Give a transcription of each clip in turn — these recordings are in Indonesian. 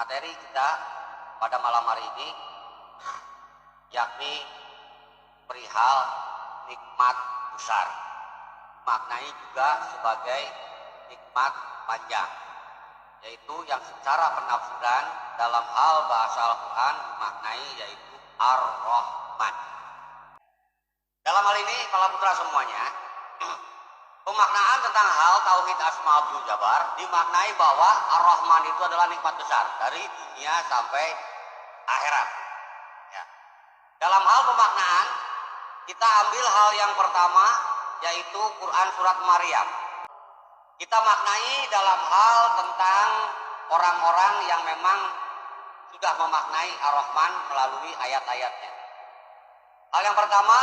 materi kita pada malam hari ini yakni perihal nikmat besar, maknai juga sebagai nikmat panjang, yaitu yang secara penafsiran dalam hal bahasa Al-Quran dimaknai yaitu Ar-Rahman. Dalam hal ini para putra semuanya, pemaknaan tentang hal tauhid asma Abdul Jabbar dimaknai bahwa Ar-Rahman itu adalah nikmat besar dari dunia sampai akhirat. Ya. Dalam hal pemaknaan, kita ambil hal yang pertama yaitu Quran surat Maryam. Kita maknai dalam hal tentang orang-orang yang memang sudah memaknai Ar-Rahman melalui ayat-ayatnya. Hal yang pertama,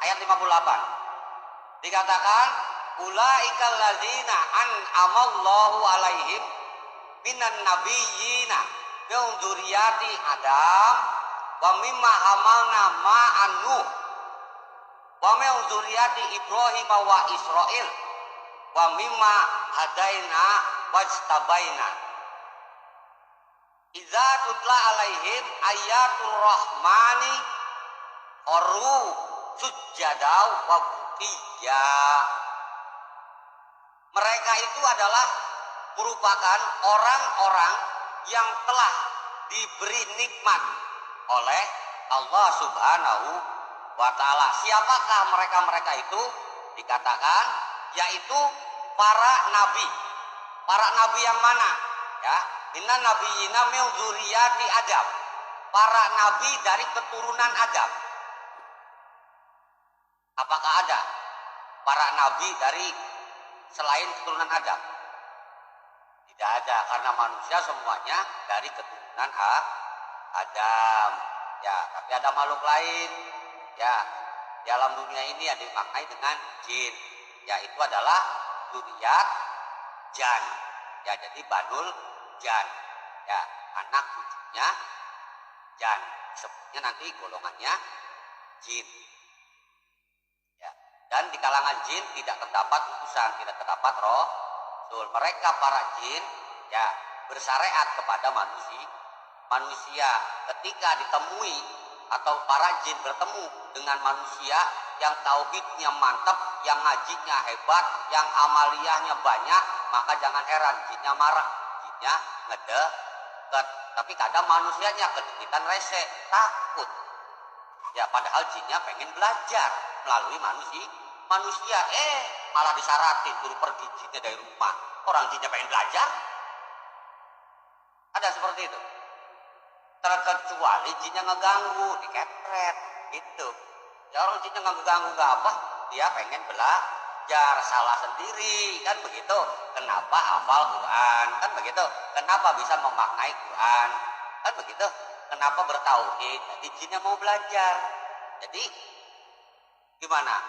ayat 58. Dikatakan, ulaikal ladzina an'amallahu alaihim minan nabiyyina min dzurriyyati Adam wa mimma hamalna ma'an Nuh wa min dzurriyyati Ibrahim wa Israil wa mimma hadaina wajtabaina idza tutla alaihim ayatul rahmani qaru sujada wa bukiya. Mereka itu adalah merupakan orang-orang yang telah diberi nikmat oleh Allah Subhanahu wa Ta'ala. Siapakah mereka-mereka itu? Dikatakan yaitu para nabi. Para nabi yang mana? Ya, inna nabiyina min dzurriyyati Adam. Para nabi dari keturunan Adam. Apakah ada para nabi dari selain keturunan Adam? Tidak ada, karena manusia semuanya dari keturunan Adam. Ya, tapi ada makhluk lain. Ya, di alam dunia ini yang dimaknai dengan jin. Ya, itu adalah dzurriyyat Jan. Ya, jadi Banul Jan. Ya, anak cucunya Jan. Sebutnya nanti golongannya jin. Dan di kalangan jin tidak terdapat utusan, tidak terdapat rasul. Mereka para jin ya bersyariat kepada manusia. Ketika ditemui atau para jin bertemu dengan manusia yang tauhidnya mantap, yang ngajinya hebat, yang amaliyahnya banyak, maka jangan heran jinnya marah, jinnya ngedeket. Tapi kadang manusianya kedekitan rese, takut. Ya, padahal jinnya pengen belajar melalui manusia, malah disyaratin suruh pergi jinnya dari rumah. Orang jinnya pengen belajar. Ada seperti itu. Terkecuali jinnya ngeganggu, dikepret gitu. Ya, orang jinnya nggak ngeganggu nggak apa, dia pengen belajar, salah sendiri kan begitu. Kenapa hafal Quran kan begitu? Kenapa bisa memaknai Quran kan begitu? Kenapa bertauhid? Jadi jinnya mau belajar. Jadi gimana?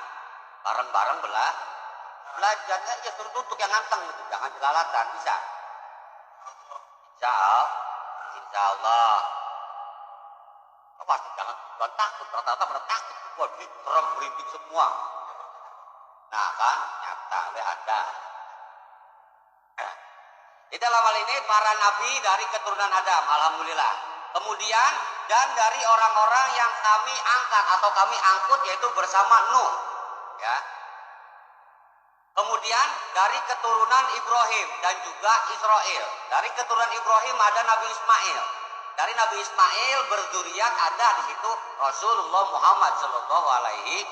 Bareng-bareng belajar aja, suruh tutup yang nganteng gitu. Jangan jelalatan, bisa? Insya Allah. Oh, pasti jangan takut, rata-rata pada takut. Wah, serem, merinding semua. Nah kan, nyata ada. Di dalam hal ini para nabi dari keturunan Adam, alhamdulillah. Kemudian dan dari orang-orang yang kami angkat atau kami angkut yaitu bersama Nuh, ya. Kemudian dari keturunan Ibrahim dan juga Israel. Dari keturunan Ibrahim ada Nabi Ismail. Dari Nabi Ismail berdzurriyyat ada di situ Rasulullah Muhammad Shallallahu Alaihi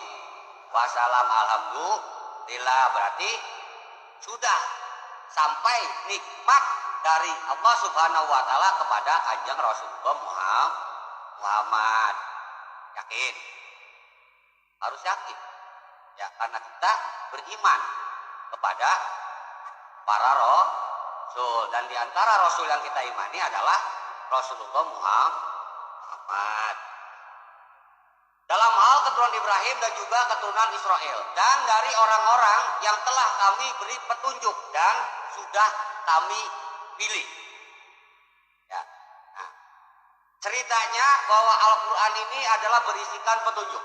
Wasallam. Alhamdulillah, berarti sudah sampai nikmat dari Allah Subhanahu wa Ta'ala kepada kanjeng Rasulullah Muhammad. Yakin? Harus yakin. Ya, karena kita beriman kepada para rasul, dan diantara rasul yang kita imani adalah Rasulullah Muhammad. Dalam hal keturunan Ibrahim dan juga keturunan Israel, dan dari orang-orang yang telah kami beri petunjuk dan sudah kami pilih. Ya. Nah, ceritanya bahwa Al-Quran ini adalah berisikan petunjuk.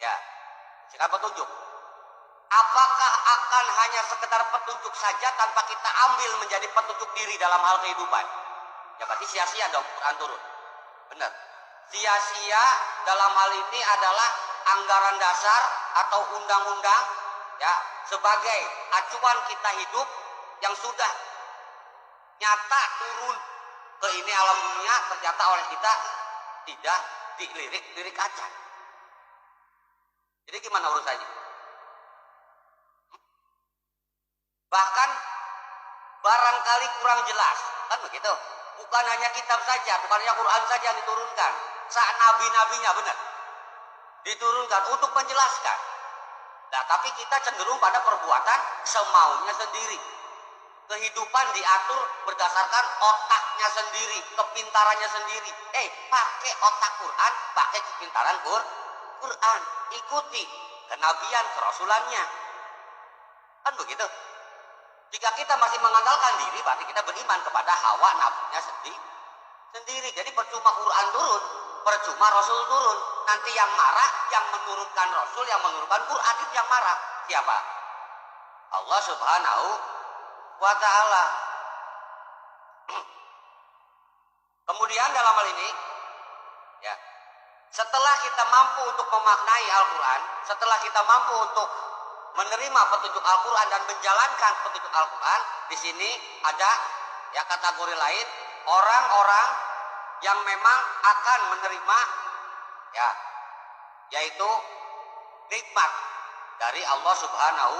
Ya, berisikan petunjuk. Apakah akan hanya sekedar petunjuk saja tanpa kita ambil menjadi petunjuk diri dalam hal kehidupan? Ya berarti sia-sia dong Quran turun. Benar. Sia-sia dalam hal ini adalah anggaran dasar atau undang-undang ya sebagai acuan kita hidup yang sudah nyata turun ke ini alam dunia, ternyata oleh kita tidak dilirik aja. Jadi gimana urusannya? Bahkan barangkali kurang jelas, kan begitu? Bukan hanya kitab saja, bukan hanya Quran saja yang diturunkan. Saat nabi-nabinya benar diturunkan untuk menjelaskan. Nah, tapi kita cenderung pada perbuatan semaunya sendiri. Kehidupan diatur berdasarkan otaknya sendiri, kepintarannya sendiri. Pakai otak Quran, pakai kepintaran Quran. Ikuti kenabian, kerasulannya. Kan begitu? Jika kita masih mengandalkan diri, berarti kita beriman kepada hawa nafsunya sendiri. Jadi percuma Quran turun, percuma Rasul turun. Nanti yang marah, yang menurunkan Rasul, yang menurunkan Quran itu yang marah. Siapa? Allah Subhanahu wa ta'ala. Kemudian dalam hal ini, ya, setelah kita mampu untuk memaknai Al-Quran, setelah kita mampu untuk menerima petunjuk Al-Quran dan menjalankan petunjuk Al-Quran, di sini ada ya kategori lain, orang-orang yang memang akan menerima ya, yaitu nikmat dari Allah Subhanahu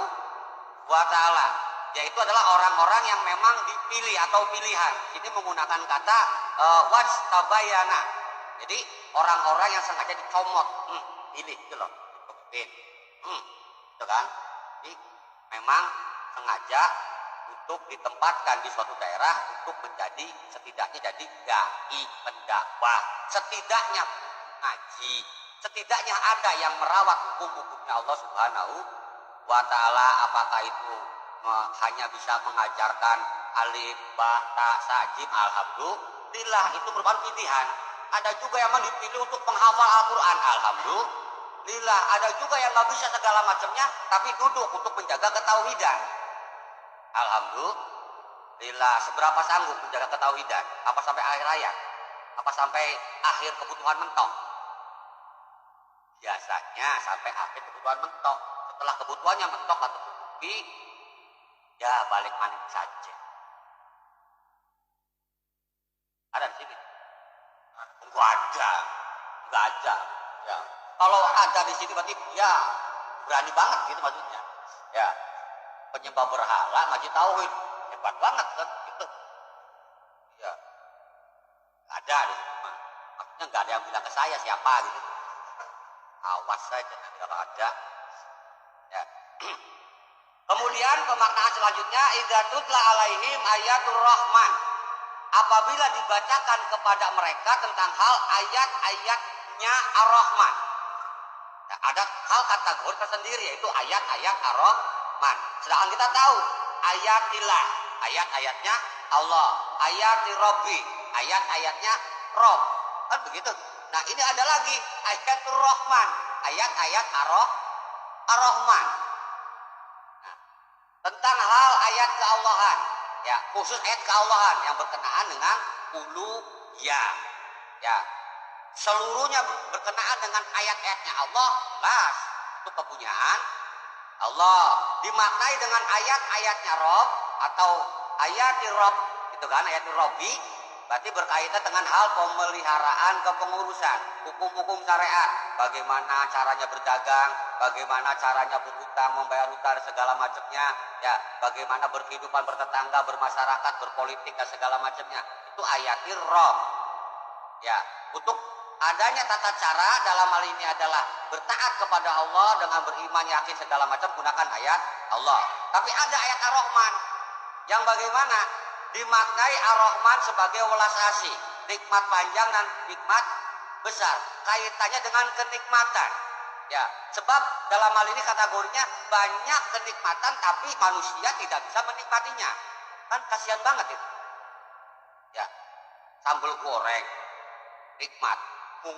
wa ta'ala, yaitu adalah orang-orang yang memang dipilih atau pilihan. Ini menggunakan kata wajtabayana. Jadi orang-orang yang sengaja dicomot, pilih gitu loh, itu kan. Jadi memang sengaja untuk ditempatkan di suatu daerah untuk menjadi setidaknya jadi dai, pendakwah, setidaknya ngaji, setidaknya ada yang merawat hukum-hukumnya Allah Subhanahu wa ta'ala. Apakah itu hanya bisa mengajarkan alif, ba, ta, sa, jim, alhamdulillah, itu merupakan pilihan. Ada juga yang dipilih untuk menghafal Al-Quran, alhamdulillah. Ada juga yang nggak bisa segala macamnya, tapi duduk untuk menjaga ketauhidan, alhamdulillah. Seberapa sanggup menjaga ketauhidan? Apa sampai akhir hayat? Apa sampai akhir kebutuhan mentok? Biasanya sampai akhir kebutuhan mentok. Setelah kebutuhannya mentok atau tercukupi, ya balik maning saja. Ada di sini? Enggak ada. Ya. Kalau ada di sini berarti ya berani banget gitu maksudnya. Ya. Penyembah berhala ngaji tauhid, hebat banget kan gitu. Ya. Ada di sini. Maksudnya enggak ada yang bilang ke saya siapa gitu. Awas saja nanti kalau ada. Ya. Kemudian pemaknaan selanjutnya, idza tutla alaihim ayatul rahman. Apabila dibacakan kepada mereka tentang hal ayat-ayatnya Ar-Rahman. Nah, ada hal kategori tersendiri yaitu ayat-ayat Ar-Rahman. Sedangkan kita tahu ayatillah, ayat-ayatnya Allah, ayati Rabbi, ayat-ayatnya Rob. Kan begitu. Nah, ini ada lagi ayatul Rahman, ayat-ayat Ar-Rahman. Nah, tentang hal ayat keallahan. Ya, khusus ayat keallahan yang berkenaan dengan uluhiyah. Ya, seluruhnya berkenaan dengan ayat-ayatnya Allah, jelas itu kepunyaan Allah. Dimaknai dengan ayat-ayatnya Rob atau ayati Rob, itu kan ayat Robbi, berarti berkaitan dengan hal pemeliharaan kepengurusan, hukum-hukum syariat, bagaimana caranya berdagang, bagaimana caranya berhutang, membayar hutang segala macamnya, ya, bagaimana berkehidupan bertetangga, bermasyarakat, berpolitik dan segala macamnya. Itu ayatir Rob. Ya, untuk adanya tata cara dalam hal ini adalah bertaat kepada Allah dengan beriman, yakin segala macam gunakan ayat Allah. Tapi ada ayat Ar-Rahman yang bagaimana dimaknai Ar-Rahman sebagai welas asih, nikmat panjang dan nikmat besar, kaitannya dengan kenikmatan. Ya, sebab dalam hal ini kategorinya banyak kenikmatan tapi manusia tidak bisa menikmatinya. Kan kasihan banget itu. Ya, sambal goreng nikmat,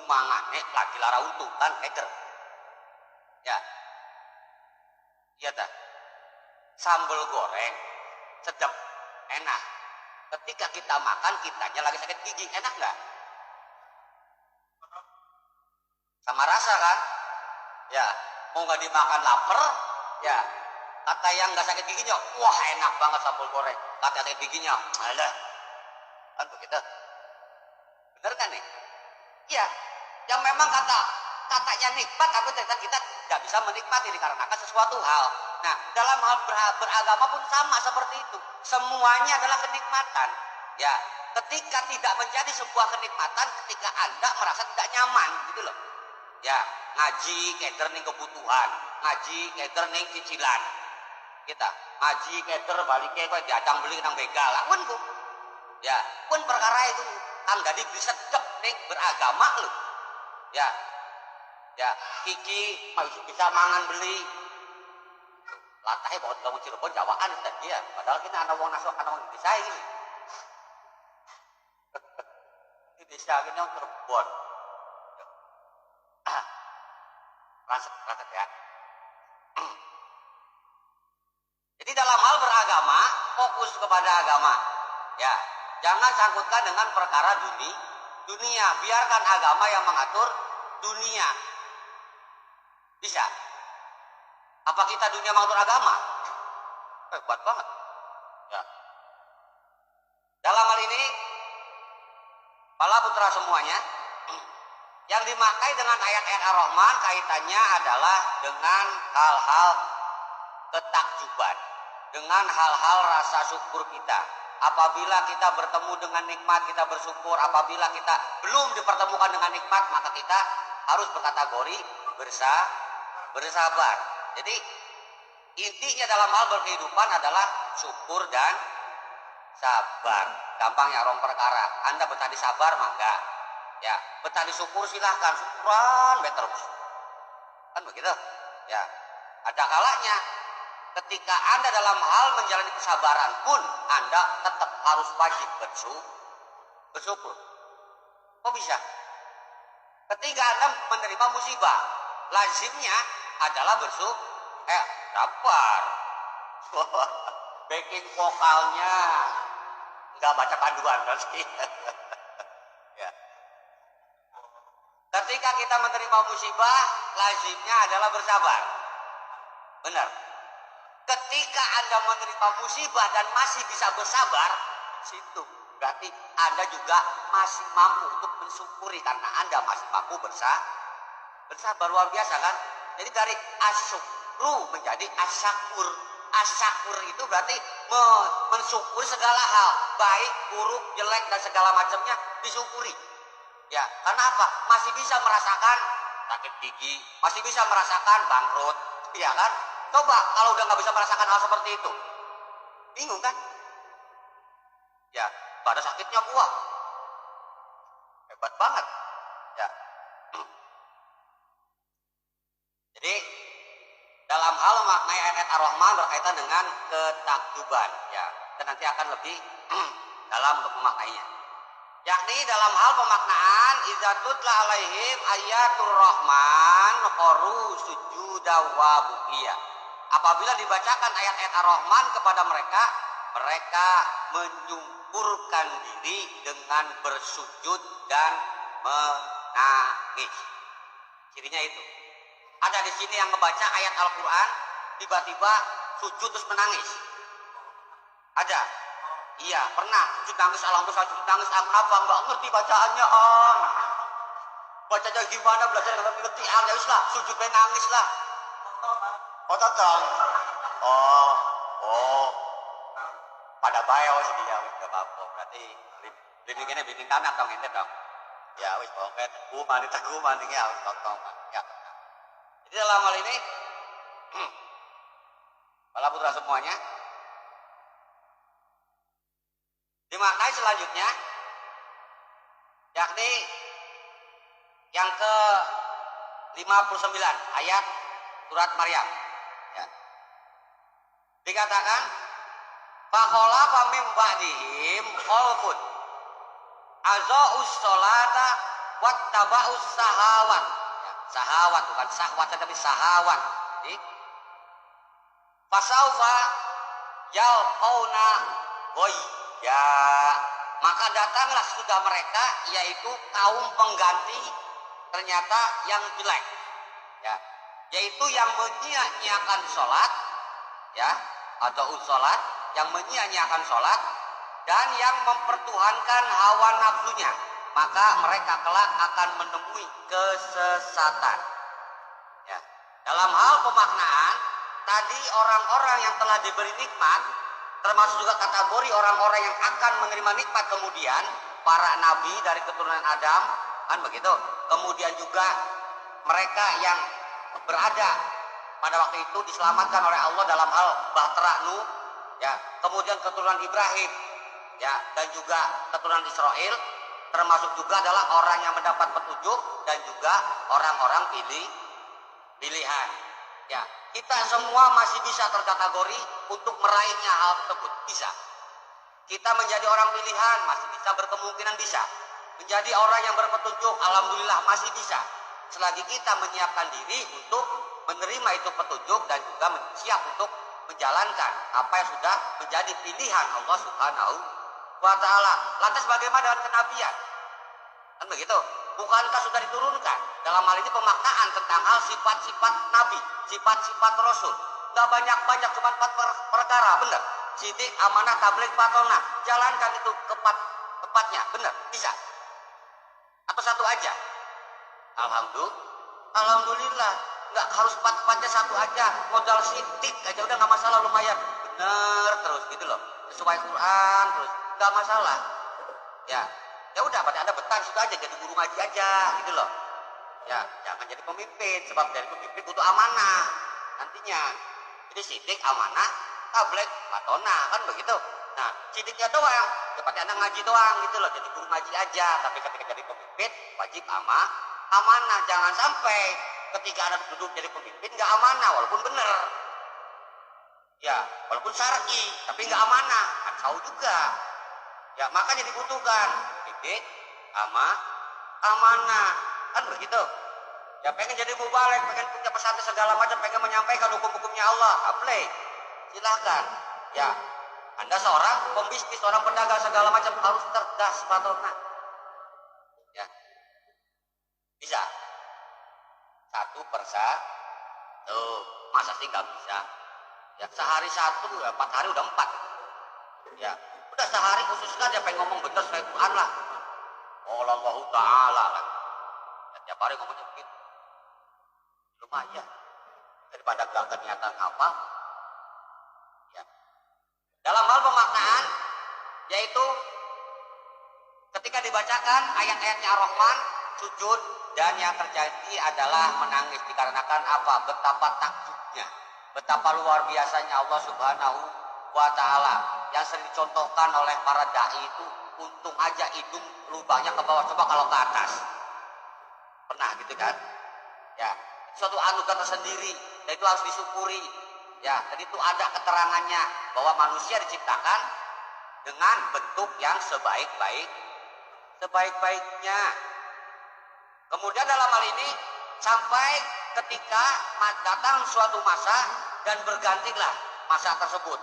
mangane lagi lara untung kan eger. Ya. Iya dah. Sambal goreng sedap, enak. Ketika kita makan, kitanya lagi sakit gigi, enak nggak? Sama rasa kan? Ya, mau nggak dimakan lapar, ya. Kata yang nggak sakit giginya, wah enak banget sambal goreng. Kata sakit giginya, alah, kan begitu. Bener kan nih? Iya, yang memang katanya nikmat, tapi ternyata kita tidak bisa menikmati dikarenakan sesuatu hal. Nah, dalam hal beragama pun sama seperti itu. Semuanya adalah kenikmatan. Ya, ketika tidak menjadi sebuah kenikmatan, ketika Anda merasa tidak nyaman, gitu loh. Ya, ngaji kayak kebutuhan, ngaji kayak cicilan. Kita ngaji kayak balik kayak diacang beli nang begal, pun kok. Ya, pun perkara itu kan jadi bisa cep nih beragama loh. Ya, ya, Kiki masih bisa mangan beli. Latahnya bawa kamu Cirebon Jawaan tadi ya. Padahal kita anak wong nasok anak wong Indonesia ini. Indonesia ini yang Cirebon. Raset ya. Jadi dalam hal beragama, fokus kepada agama. Ya, jangan sangkutkan dengan perkara dunia. Biarkan agama yang mengatur dunia. Bisa. Apa kita dunia mengatur agama? Hebat banget. Ya. Dalam hal ini, para putra semuanya, yang dimakai dengan ayat-ayat Ar-Rahman kaitannya adalah dengan hal-hal ketakjuban, dengan hal-hal rasa syukur kita. Apabila kita bertemu dengan nikmat, kita bersyukur. Apabila kita belum dipertemukan dengan nikmat, maka kita harus berkategori bersabar. Jadi intinya dalam hal berkehidupan adalah syukur dan sabar. Gampang ya orang perkara. Anda betah di sabar maka ya, betah di syukur silahkan, syukuran terus. Kan begitu? Ya. Ada kalanya ketika Anda dalam hal menjalani kesabaran pun Anda tetap harus wajib bersyukur. Kok bisa? Ketika Anda menerima musibah, lazimnya adalah sabar. Backing vokalnya nggak baca panduan pasti. Ya. Ketika kita menerima musibah, lazimnya adalah bersabar. Benar. Ketika Anda menerima musibah dan masih bisa bersabar, situ berarti Anda juga masih mampu untuk mensyukuri karena Anda masih mampu bersabar. Luar biasa kan? Jadi dari asyukru menjadi asyakur. Asyakur itu berarti mensyukuri segala hal, baik, buruk, jelek dan segala macamnya disyukuri. Ya, karena apa? Masih bisa merasakan sakit gigi, masih bisa merasakan bangkrut, ya kan? Coba kalau udah nggak bisa merasakan hal seperti itu, bingung kan? Ya, pada sakitnya buah, hebat banget. Ya, jadi dalam hal memaknai ayat Ar-Rahman berkaitan dengan ketakjuban, ya, dan nanti akan lebih dalam untuk memaknainya. Yakni dalam hal pemaknaan idza tutla alaihim ayatul rahman qaru sujuda wa bukiya. Apabila dibacakan ayat-ayat Ar-Rahman kepada mereka, mereka menyungkurkan diri dengan bersujud dan menangis. Cirinya itu. Ada di sini yang membaca ayat Al-Qur'an tiba-tiba sujud terus menangis. Ada. Iya, pernah sujud nangis, alhamdulillah sujud nangis, kenapa? Enggak ngerti bacaannya, Bacanya gimana, belajar dengan ngerti, ya uslah, sujud nangis lah. Oh, tentang. Pada bayo sih dia, enggak apa-apa. Berarti bimbingannya bimbing anak dong, ente dong. Ya, wis pokoknya teguh mani ya, totong. Ya. Jadi dalam hal ini, para putra semuanya, dimaknai selanjutnya, yakni yang ke 59 ayat surat Maryam. Ya. Dikatakan, fakhalafa min ba'dihim khalfun aza'us sholata wattaba'us sahawat. Ya, sahawat bukan sahwat tapi sahawat. Jadi, fasaufa yalqauna ghayy. Ya, maka datanglah sudah mereka, yaitu kaum pengganti ternyata yang jelek, ya, yaitu yang menyia-nyiakan sholat, ya, atau sholat, yang menyia-nyiakan sholat dan yang mempertuhankan hawa nafsunya, maka mereka kelak akan menemui kesesatan. Ya. Dalam hal pemaknaan, tadi orang-orang yang telah diberi nikmat, termasuk juga kategori orang-orang yang akan menerima nikmat kemudian, para nabi dari keturunan Adam, kan begitu. Kemudian juga mereka yang berada pada waktu itu diselamatkan oleh Allah dalam hal Bahtera Nuh, ya. Kemudian keturunan Ibrahim, ya, dan juga keturunan Israel, termasuk juga adalah orang yang mendapat petunjuk dan juga orang-orang pilihan. Ya, kita semua masih bisa terkategori untuk meraihnya hal tersebut, bisa. Kita menjadi orang pilihan masih bisa, berkemungkinan bisa. Menjadi orang yang berpetunjuk, alhamdulillah masih bisa. Selagi kita menyiapkan diri untuk menerima itu petunjuk dan juga siap untuk menjalankan apa yang sudah menjadi pilihan Allah Subhanahu wa ta'ala. Lantas bagaimana dengan kenabian? Kan begitu. Bukankah sudah diturunkan dalam hal ini pemaknaan tentang hal sifat-sifat nabi, sifat-sifat rasul? Gak banyak-banyak, cuma 4 perkara, benar. Sidik, amanah, tabligh, patona. Jalankan itu tepatnya, benar, bisa. Atau satu aja? Alhamdulillah. Nggak harus 4-4-nya, satu aja. Modal sidik aja udah nggak masalah, lumayan. Bener terus gitu loh. Sesuai Quran terus, nggak masalah. Ya udah, pada Anda betah situ aja, jadi guru ngaji aja gitu loh. Ya, jangan jadi pemimpin, sebab dari pemimpin butuh amanah nantinya. Jadi sidik, amanah, tabligh, patona, kan begitu. Nah, sidiknya doang, seperti Anda ngaji doang gitu loh, jadi guru ngaji aja. Tapi ketika jadi pemimpin, wajib amanah. Jangan sampai ketika Anda duduk jadi pemimpin nggak amanah, walaupun benar. Ya, walaupun syar'i, tapi nggak amanah, kacau juga. Ya, makanya dibutuhkan sidik, amanah, kan begitu. Ya, pengen jadi mubaligh, pengen punya pesantren segala macam, pengen menyampaikan hukum-hukumnya Allah, tabligh, silahkan. Ya, Anda seorang pembisnis, seorang pedagang segala macam, harus cerdas, patona. Ya, bisa. Satu persatu, masa sih nggak bisa? Ya, sehari satu, ya 4 hari udah 4. Ya, udah sehari khususkan dia pengen ngomong bener sesuai Quran lah. Allah Ta'ala lah. Ya, tiap hari ngomongnya begitu. Lumayan. Daripada gak niatan apa. Ya. Dalam hal pemaknaan, yaitu ketika dibacakan ayat-ayatnya Ar-Rahman, sujud, dan yang terjadi adalah menangis dikarenakan apa? Betapa takjubnya, betapa luar biasanya Allah Subhanahu wa ta'ala yang sering dicontohkan oleh para dai itu. Untung aja hidung lubangnya ke bawah, coba kalau ke atas. Pernah gitu kan? Ya, suatu anugerah tersendiri, dan itu harus disyukuri. Ya, dan itu ada keterangannya bahwa manusia diciptakan dengan bentuk yang sebaik-baiknya. Kemudian dalam hal ini sampai ketika datang suatu masa dan bergantilah masa tersebut,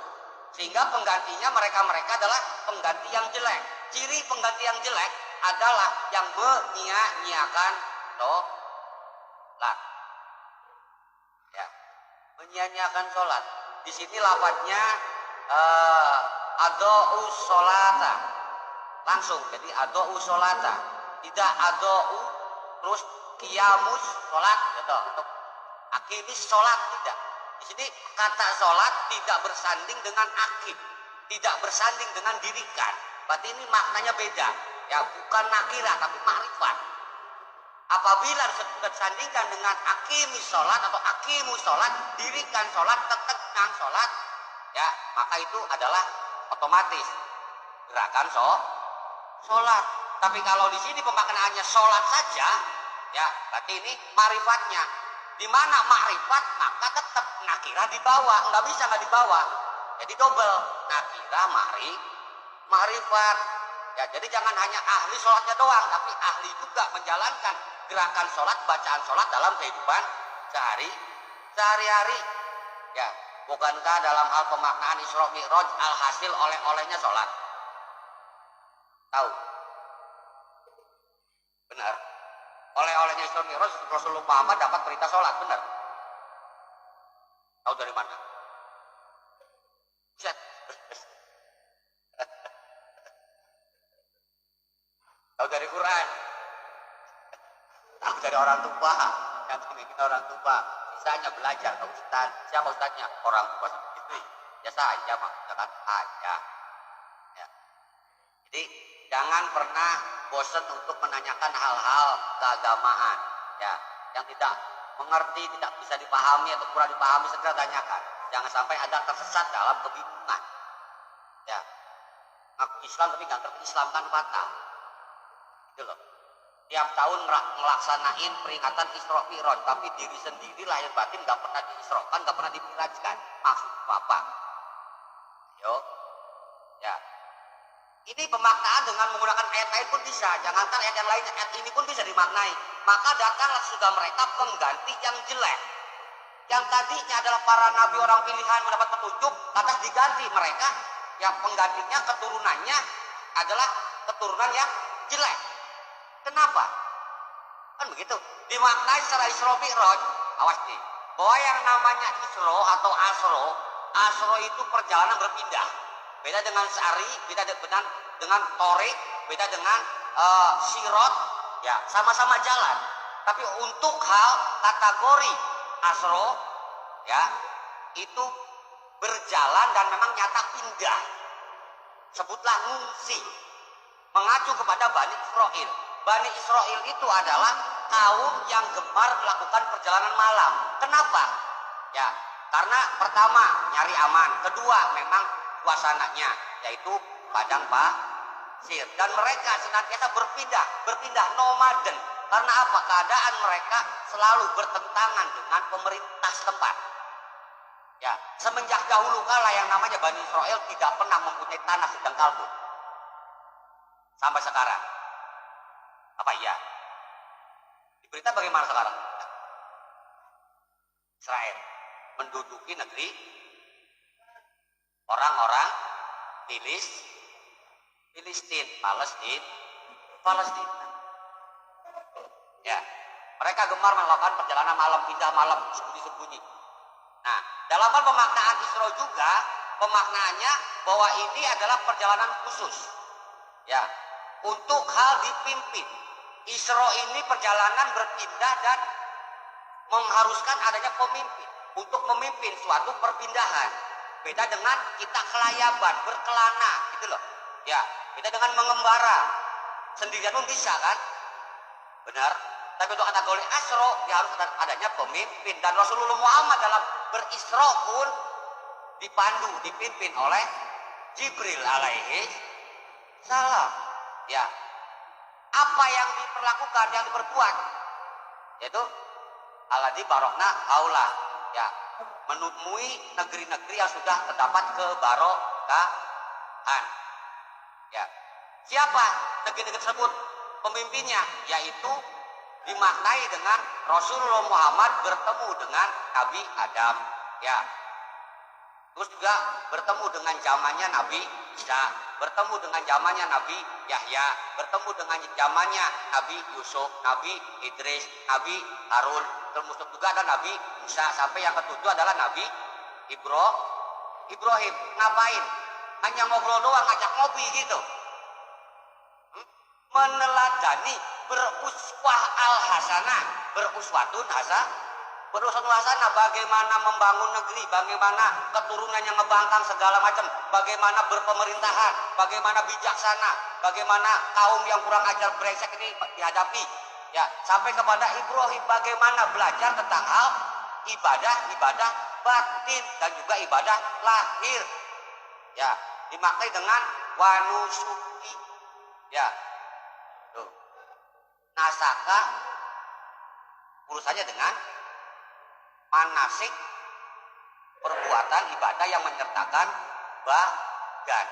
sehingga penggantinya mereka adalah pengganti yang jelek. Ciri pengganti yang jelek adalah yang menyia-nyiakan sholat. Ya, menyia-nyiakan sholat. Di sini lafadznya adou sholata, langsung. Jadi adou sholata, tidak adou terus qiyamus sholat, gitu. Untuk akimis sholat, tidak. Di sini kata sholat tidak bersanding dengan akid, tidak bersanding dengan dirikan. Berarti ini maknanya beda. Ya, bukan nakirah tapi makrifat. Apabila disandingkan dengan akimis sholat atau akimus sholat, dirikan sholat, tegakkan sholat, ya, maka itu adalah otomatis gerakan sholat. Tapi kalau di sini pemaknaannya sholat saja, ya, berarti ini marifatnya. Di mana makrifat, maka tetap nakirah di bawah, nggak bisa nggak di bawah. Jadi double, nakirah, makrifat. Ya, jadi jangan hanya ahli sholatnya doang, tapi ahli juga menjalankan gerakan sholat, bacaan sholat dalam kehidupan sehari-hari. Ya, bukankah dalam hal pemaknaan Isra Mi'raj alhasil oleh-olehnya sholat? Tahu? Benar. Oleh-olehnya Isra Mi'raj Rasulullah Muhammad dapat perintah sholat, benar. Tahu dari mana? Set. Tahu dari Quran. Tahu dari orang tua. Yang pemimpin orang tua. Sisanya belajar ke ustaz. Siapa ustaznya? Orang tua itu. Biasa aja maksudnya aja. Ya. Jadi jangan pernah bosan untuk menanyakan hal-hal keagamaan. Ya, yang tidak mengerti, tidak bisa dipahami atau kurang dipahami segera tanyakan. Jangan sampai ada tersesat dalam kebingungan. Ya, aku Islam tapi nggak ngerti Islam kan fatal. Gitu loh. Tiap tahun melaksanain peringatan Isra Mi'raj, tapi diri sendiri lahir batin nggak pernah diisrokan, nggak pernah dimirajkan. Maksud apa? Yo, ya. Ini pemaknaan dengan menggunakan ayat lain pun bisa. Jangankan ayat yang lain, ayat ini pun bisa dimaknai. Maka datanglah sudah mereka pengganti yang jelek. Yang tadinya adalah para nabi orang pilihan mendapat petunjuk, lantas diganti mereka. Ya penggantinya keturunannya adalah keturunan yang jelek. Kenapa? Kan begitu. Dimaknai secara Isra Mi'raj. Awas nih. Bahwa yang namanya Isra atau Asro itu perjalanan berpindah. Beda dengan Sari, beda dengan Torik, beda dengan Sirot. Ya, sama-sama jalan. Tapi untuk hal kategori Asro, ya, itu berjalan dan memang nyata pindah. Sebutlah ngungsi. Mengacu kepada Bani Israel. Bani Israel itu adalah kaum yang gemar melakukan perjalanan malam. Kenapa? Ya, karena pertama nyari aman, kedua memang suasananya yaitu padang pasir, dan mereka senantiasa berpindah nomaden. Karena apa? Keadaan mereka selalu bertentangan dengan pemerintah setempat. Ya, semenjak dahulu kala yang namanya Bani Israel tidak pernah mempunyai tanah sedang kalbu. Sampai sekarang. Apa iya? Di berita bagaimana sekarang? Israel menduduki negeri orang-orang Palestina. Ya, mereka gemar melakukan perjalanan malam, pindah malam, sembunyi-sembunyi. Nah, dalam hal pemaknaan Isra juga, pemaknaannya bahwa ini adalah perjalanan khusus. Ya, untuk hal dipimpin. Isra ini perjalanan berpindah dan mengharuskan adanya pemimpin untuk memimpin suatu perpindahan. Beda dengan kita kelayaban, berkelana, gitu loh. Ya, beda dengan mengembara. Sendirian pun bisa kan? Benar. Tapi untuk kategori Asra, ya harus adanya pemimpin. Dan Rasulullah Muhammad dalam berisra pun dipimpin oleh Jibril alaihi salam. Ya, apa yang diperlakukan, yang diperbuat, yaitu alladzi barokna haula, ya, menemui negeri-negeri yang sudah terdapat kebarokahan. Ya, siapa negeri-negeri tersebut? Pemimpinnya, yaitu dimaknai dengan Rasulullah Muhammad bertemu dengan Nabi Adam. Ya, terus juga bertemu dengan zamannya Nabi Isa, bertemu dengan zamannya Nabi Yahya, bertemu dengan zamannya Nabi Yusuf, Nabi Idris, Nabi Harun, termasuk juga ada Nabi Musa, sampai yang ketujuh adalah Nabi Ibrahim. Ngapain? Hanya ngobrol doang, ngajak ngopi gitu. Meneladani, beruswah al-hasanah, beruswatun hasanah, bagaimana membangun negeri, bagaimana keturunan yang ngebangkang segala macam, bagaimana berpemerintahan, bagaimana bijaksana, bagaimana kaum yang kurang ajar brengsek ini dihadapi. Ya, sampai kepada Ibrahim bagaimana belajar tentang hal ibadah batin dan juga ibadah lahir. Ya, dimaknai dengan wanusuki. Ya. Tuh. Nasaka urusannya dengan manasik, perbuatan ibadah yang menyertakan badan.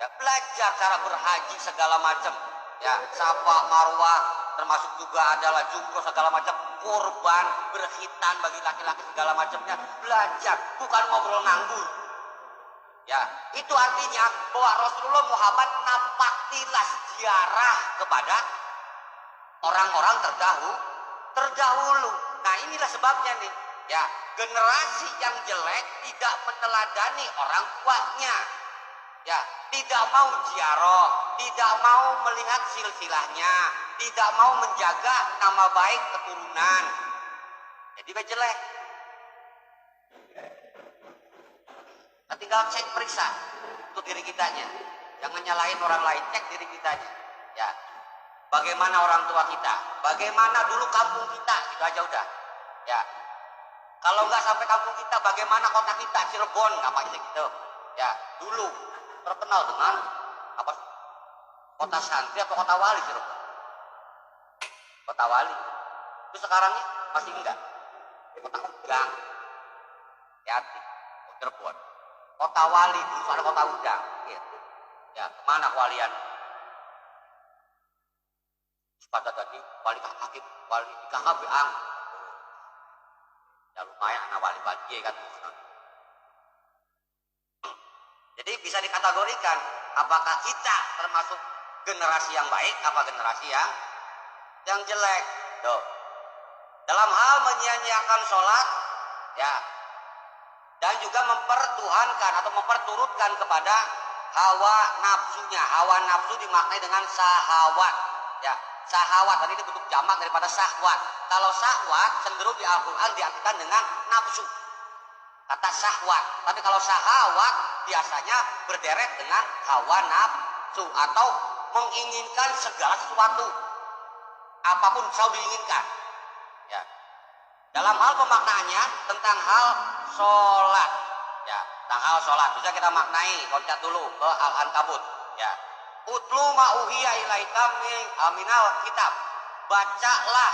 Ya, belajar cara berhaji segala macam. Ya, safa marwah, termasuk juga adalah jumroh segala macam, kurban, berkhitan bagi laki-laki segala macamnya. Belajar, bukan ngobrol nganggur. Ya, itu artinya bahwa Rasulullah Muhammad nampak tilas ziarah kepada orang-orang terdahulu. Nah, inilah sebabnya nih, ya, generasi yang jelek tidak meneladani orang tuanya. Ya, tidak mau ziarah, tidak mau melihat silsilahnya, tidak mau menjaga nama baik keturunan. Jadi jelek. Kita tinggal cek periksa untuk diri kitanya. Jangan nyalain orang lain, cek diri kitanya. Ya. Bagaimana orang tua kita? Bagaimana dulu kampung kita? Itu aja udah. Ya. Kalau nggak sampai kampung kita, bagaimana kota kita? Cirebon, apa gitu. Ya, dulu terkenal dengan apa? Kota santri atau kota wali Cirebon? Kota wali. Itu sekarang ini masih enggak. Kota udang. Hati. Cirebon. Kota wali, dulu ada kota udang. Gitu. Ya, kemana kewalian? Pada tadi wali hakim, wali KKB ang. Ya lumayan anak wali bagi kan. Jadi bisa dikategorikan apakah kita termasuk generasi yang baik apa generasi yang jelek. Tuh. Dalam hal menyia-nyiakan sholat, ya, dan juga mempertuhankan atau memperturutkan kepada hawa nafsunya. Hawa nafsu dimaknai dengan sahawat, ya. Sahawat tadi itu bentuk jamak daripada syahwat. Kalau syahwat cenderung di Al-Quran diartikan dengan nafsu, kata syahwat. Tapi kalau sahawat biasanya berderet dengan hawa nafsu atau menginginkan segala sesuatu, apapun selalu diinginkan. Ya. Dalam hal pemaknaannya tentang hal sholat, ya, tentang hal sholat bisa kita maknai. Loncat dulu ke Al-Ankabut, ya. Utlu ma'uhiya ilaika minal kitab. Bacalah,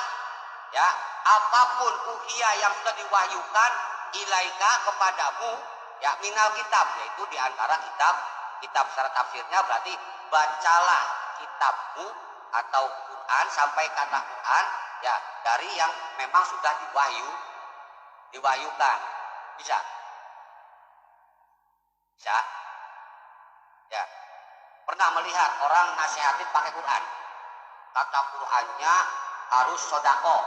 ya, apapun uhiya yang sudah diwahyukan ilaika kepadamu, ya, minal kitab, yaitu diantara kitab secara tafsirnya berarti bacalah kitabmu atau Quran sampai kata Quran, ya, dari yang memang sudah diwahyukan. Bisa, ya. Pernah melihat orang nasihatin pakai Quran. Kata Qurannya harus sodako.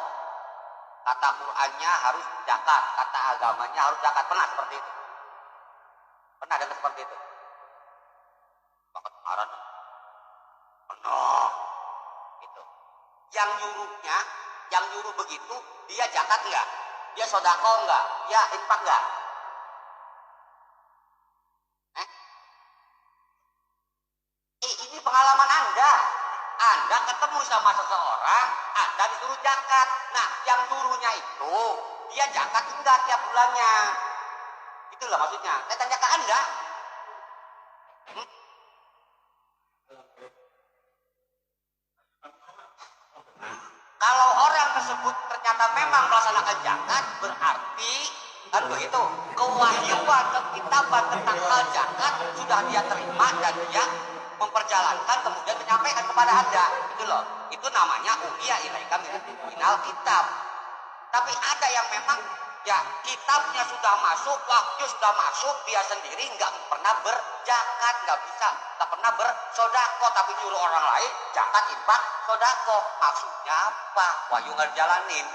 Kata Qurannya harus zakat. Kata agamanya harus zakat. Pernah seperti itu? Pernah dengar seperti itu? Bahkan kemarin. Pernah. Gitu. Yang nyuruh begitu, dia zakat enggak? Dia sodako enggak? Dia infak enggak? Ini pengalaman Anda ketemu sama seseorang, Anda disuruh zakat. Nah, yang nyuruhnya itu, dia zakat enggak tiap bulannya. Itulah maksudnya. Saya tanya ke Anda. Kalau orang tersebut ternyata memang melaksanakan zakat, berarti kan begitu, kewahyuan, kekitaban tentang hal zakat sudah dia terima dan dia memperjalankan kemudian menyampaikan kepada Anda. Itu loh, itu namanya uhiya ilaika minal kitab. Tapi ada yang memang, ya, kitabnya sudah masuk, wahyu sudah masuk, dia sendiri nggak pernah berzakat, nggak pernah bersodako, tapi nyuruh orang lain zakat, infak, sodako. Maksudnya apa? Wahyu nggak jalanin.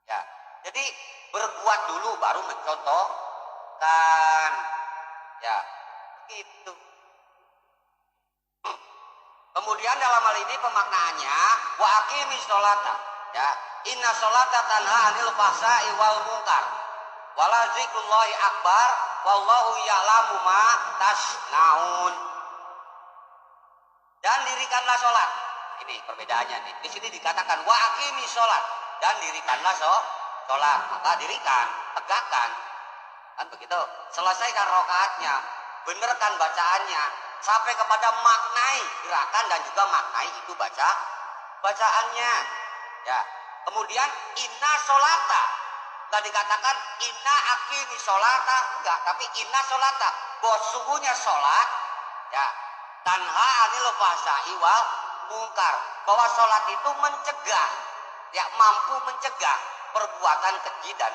Ya, jadi berbuat dulu baru mencontohkan. Ya, itu. Kemudian dalam hal ini pemaknaannya wa aqimis sholata, ya, inna sholata tanha anil fahsai wal munkar wala zikrullahi akbar wallahu ya'lamu ma tasnaun. Dan dirikanlah sholat. Ini perbedaannya nih. Di sini dikatakan wa aqimis sholat, dan dirikanlah sholat. Maka dirikan, tegakkan, kan begitu. Selesaikan rakaatnya, benerkan bacaannya sampai kepada maknai gerakan dan juga maknai itu bacaannya, ya. Kemudian inna sholata, nggak dikatakan inna aqimi sholata, enggak, tapi inna sholata, bahwa sungguhnya sholat, ya, tanha anil fahsai wal munkar, bahwa sholat itu mencegah, ya, mampu mencegah perbuatan keji dan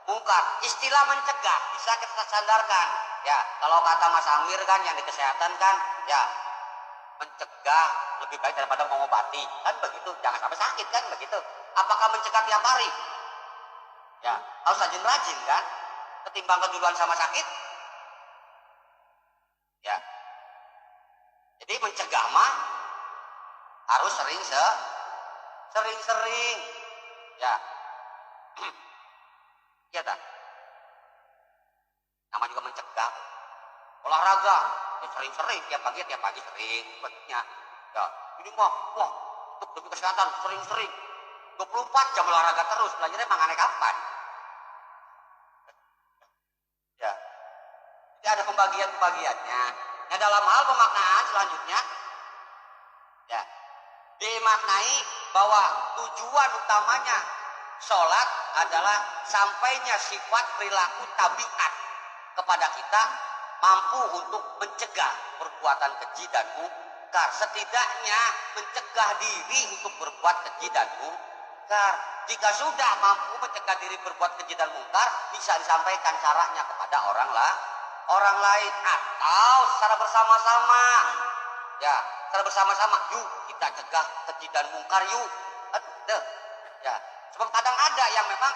mungkar. Istilah mencegah bisa kita sandarkan, ya. Kalau kata Mas Amir kan yang di kesehatan kan, ya, mencegah lebih baik daripada mengobati, kan begitu. Jangan sampai sakit, kan begitu. Apakah mencegah tiap hari? Ya, harus rajin-rajin kan, ketimbang keduluan sama sakit. Ya, jadi mencegah mah harus sering-sering. Ya, iya tak? Nama juga mencegah. Olahraga, ya sering-sering, tiap pagi sering, sepertinya. Ya, ini mah, wah, untuk demi kesehatan sering-sering. 24 jam olahraga terus, belajarnya emang aneh kapan? Ya, jadi ada pembagiannya. Nah, dalam hal pemaknaan selanjutnya, ya, dimaknai bahwa tujuan utamanya sholat adalah sampainya sifat perilaku tabiat kepada kita mampu untuk mencegah perbuatan keji dan mungkar, setidaknya mencegah diri untuk berbuat keji dan mungkar. Jika sudah mampu mencegah diri berbuat keji dan mungkar, bisa disampaikan caranya kepada orang lain atau secara bersama-sama. Ya, secara bersama-sama, yuk kita cegah keji dan mungkar yuk. Ya, sebab kadang ada yang memang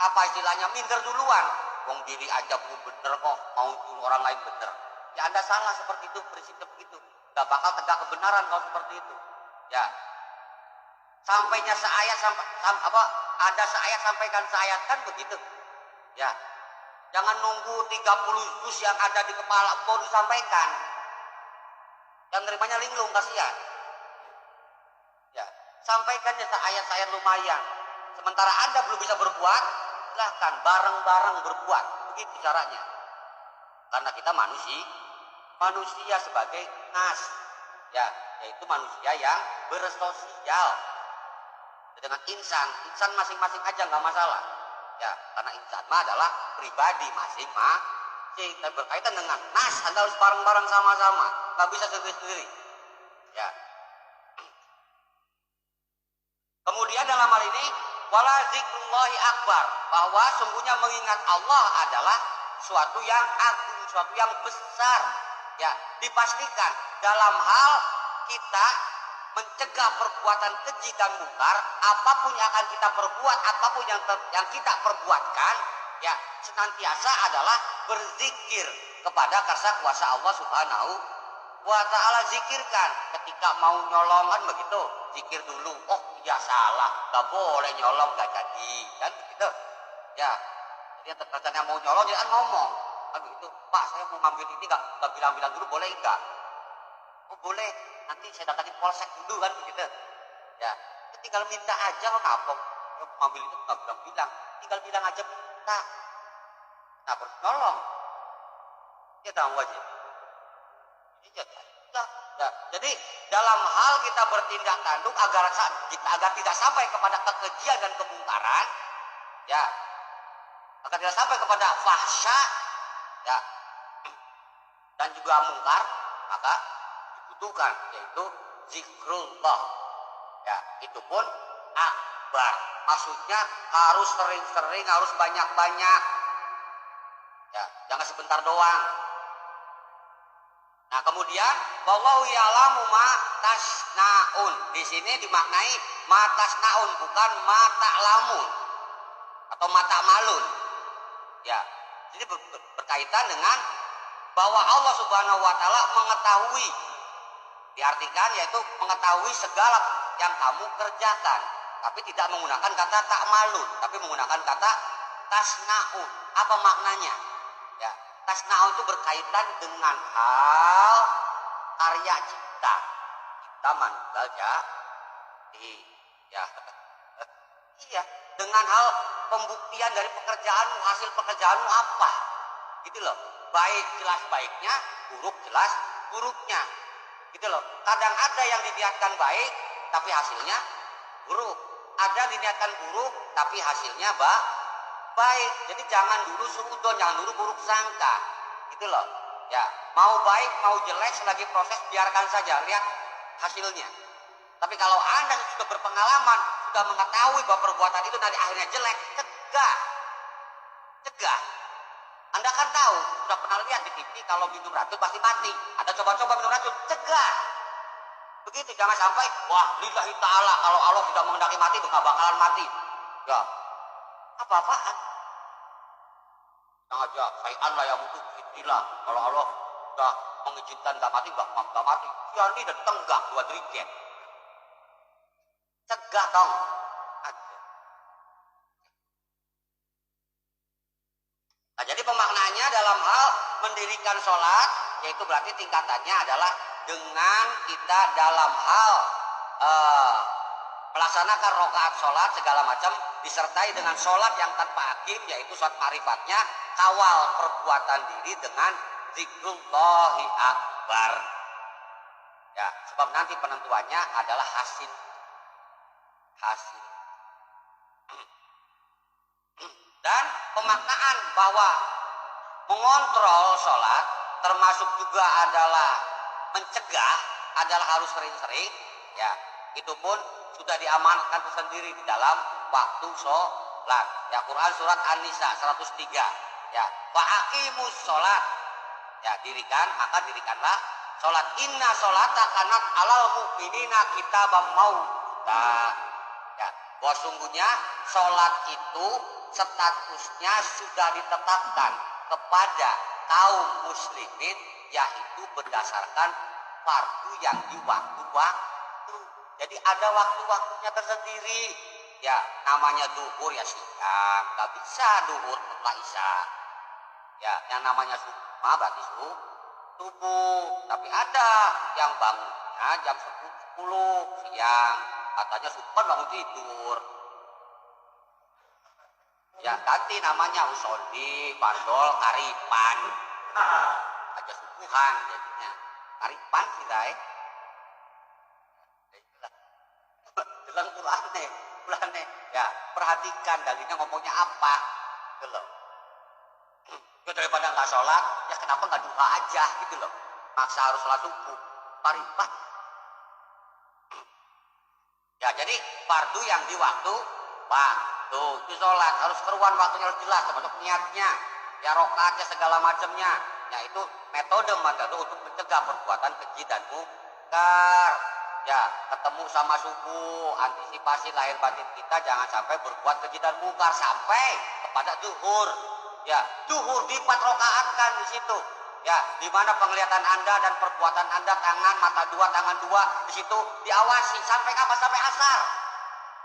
apa istilahnya minder duluan. Wong diri aja belum bener kok, mau nyuruh orang lain bener. Ya Anda salah seperti itu, prinsipnya begitu. Gak bakal tegak kebenaran kalau seperti itu. Ya, sampainya seayat ada seayat sampaikan seayat, kan begitu. Ya, jangan nunggu 30 juz yang ada di kepala baru disampaikan. Yang nerimanya linglung, kasihan. Ya, sampaikannya seayat-ayat lumayan. Sementara Anda belum bisa berbuat, silahkan bareng-bareng berbuat. Begitu caranya. Karena kita manusia sebagai nas, ya, yaitu manusia yang bersosial dengan insan masing-masing aja nggak masalah. Ya, karena insan mah adalah pribadi masing-masing dan berkaitan dengan nas. Anda harus bareng-bareng sama-sama, nggak bisa sendiri-sendiri. Ya. Kemudian dalam hal ini wala zikrullahi akbar, bahwa sungguhnya mengingat Allah adalah suatu yang agung, suatu yang besar. Ya, dipastikan dalam hal kita mencegah perbuatan keji dan mungkar, apapun yang akan kita perbuat, apapun yang kita perbuatkan, ya senantiasa adalah berzikir kepada karsa kuasa Allah Subhanahu wa ta'ala. Zikirkan ketika mau nyolong, kan begitu, zikir dulu. Oh iya salah, gak boleh nyolong, gak jadi, kan begitu. Ya, jadi yang terkadang mau nyolong jangan ngomong, kan begitu. Pak, saya mau ngambil ini, gak bilang-bilang dulu, boleh enggak? Oh boleh, nanti saya datangi polsek dulu, kan begitu. Ya, tinggal minta aja, kok ngapok. Mau ngambil itu gak bilang-bilang, tinggal bilang aja minta. Nah, harus nyolong. Ya tahu wajib. Ya, jadi dalam hal kita bertindak tanduk agar tidak sampai kepada kekejian dan kemungkaran, ya, agar tidak sampai kepada fahsya, ya, dan juga mungkar, maka dibutuhkan yaitu zikrullah. Ya, itu pun akbar. Maksudnya harus sering-sering, harus banyak-banyak. Ya, jangan sebentar doang. Nah, kemudian wallahu ya'lamu ma tasnaun. Di sini dimaknai ma tasnaun, bukan ma ta'lamun atau ma ta'malun. Ya. Jadi berkaitan dengan bahwa Allah Subhanahu wa taala mengetahui. Diartikan yaitu mengetahui segala yang kamu kerjakan, tapi tidak menggunakan kata ta'malun, tapi menggunakan kata tasnaun. Apa maknanya? Ya. Tasnaun itu berkaitan dengan hal karya cipta. Cipta manusia ya. Iya, dengan hal pembuktian dari pekerjaanmu, hasil pekerjaanmu apa? Gitu loh. Baik jelas baiknya, buruk jelas buruknya. Gitu loh. Kadang ada yang diniatkan baik tapi hasilnya buruk. Ada diniatkan buruk tapi hasilnya baik. Jadi jangan dulu suudon, jangan dulu buruk sangka. Gitu loh. Ya, mau baik mau jelek selagi proses biarkan saja, lihat hasilnya. Tapi kalau Anda sudah berpengalaman, sudah mengetahui bahwa perbuatan itu nanti akhirnya jelek, cegah. Anda kan tahu, sudah pernah lihat di TV kalau minum racun pasti mati. Anda coba-coba minum racun, cegah. Begitu, jangan sampai wah lillahi ta'ala, kalau Allah tidak menghendaki mati itu nggak bakalan mati. Ya, apa-apaan. Yang aja sayan lah yang butuh inilah. Kalau Allah sudah mengizinkan nggak mati, nggak mati. Ya ini dan tenggak 2 derajat. Cegah dong. Nah, jadi pemaknaannya dalam hal mendirikan sholat, yaitu berarti tingkatannya adalah dengan kita dalam hal melaksanakan rokaat sholat segala macam disertai dengan sholat yang tanpa hakim, yaitu sholat marifatnya, kawal perbuatan diri dengan zikrullahi akbar. Ya, sebab nanti penentuannya adalah hasil. Dan pemaknaan bahwa mengontrol sholat termasuk juga adalah mencegah, adalah harus sering-sering, ya itu pun sudah diamankan tersendiri di dalam waktu sholat. Ya, Quran surat An-Nisa 103. Ya, fa'aqimus sholat. Ya, maka dirikanlah sholat. Inna sholata kanat alal mu'minina kitabam mauquta. Ya, bahwa sungguhnya sholat itu statusnya sudah ditetapkan kepada kaum muslimin, yaitu berdasarkan fardu yang di waktu-waktu. Jadi ada waktu-waktunya tersendiri. Ya, namanya duhur ya siang, nggak bisa duhur setelah isya. Ya, yang namanya subuh berarti subuh. Tapi ada yang bangunnya jam 10 siang, katanya subuh bangun tidur. Ya ganti namanya usoli, pandol, karipan. Aja subuhan jadinya. Karipan sih guys. Jelang Qur'ane. Ya, perhatikan dalilnya ngomongnya apa. Gitu loh. Ya, daripada nggak sholat, ya kenapa nggak duha aja gitu loh. Maksa harus sholat subuh. Karipan. Ya, jadi fardu yang di waktu itu sholat harus keruan waktunya harus jelas, termasuk niatnya, ya rokaatnya segala macamnya. Ya itu metode untuk mencegah perbuatan keji dan mungkar. Ya, ketemu sama subuh, antisipasi lahir batin kita jangan sampai berbuat keji dan mungkar sampai kepada zuhur. Ya, zuhur di 4 rokaat kan di situ. Ya, di mana penglihatan Anda dan perbuatan Anda, tangan, mata 2, tangan 2 di situ diawasi sampai kapan? Sampai asar.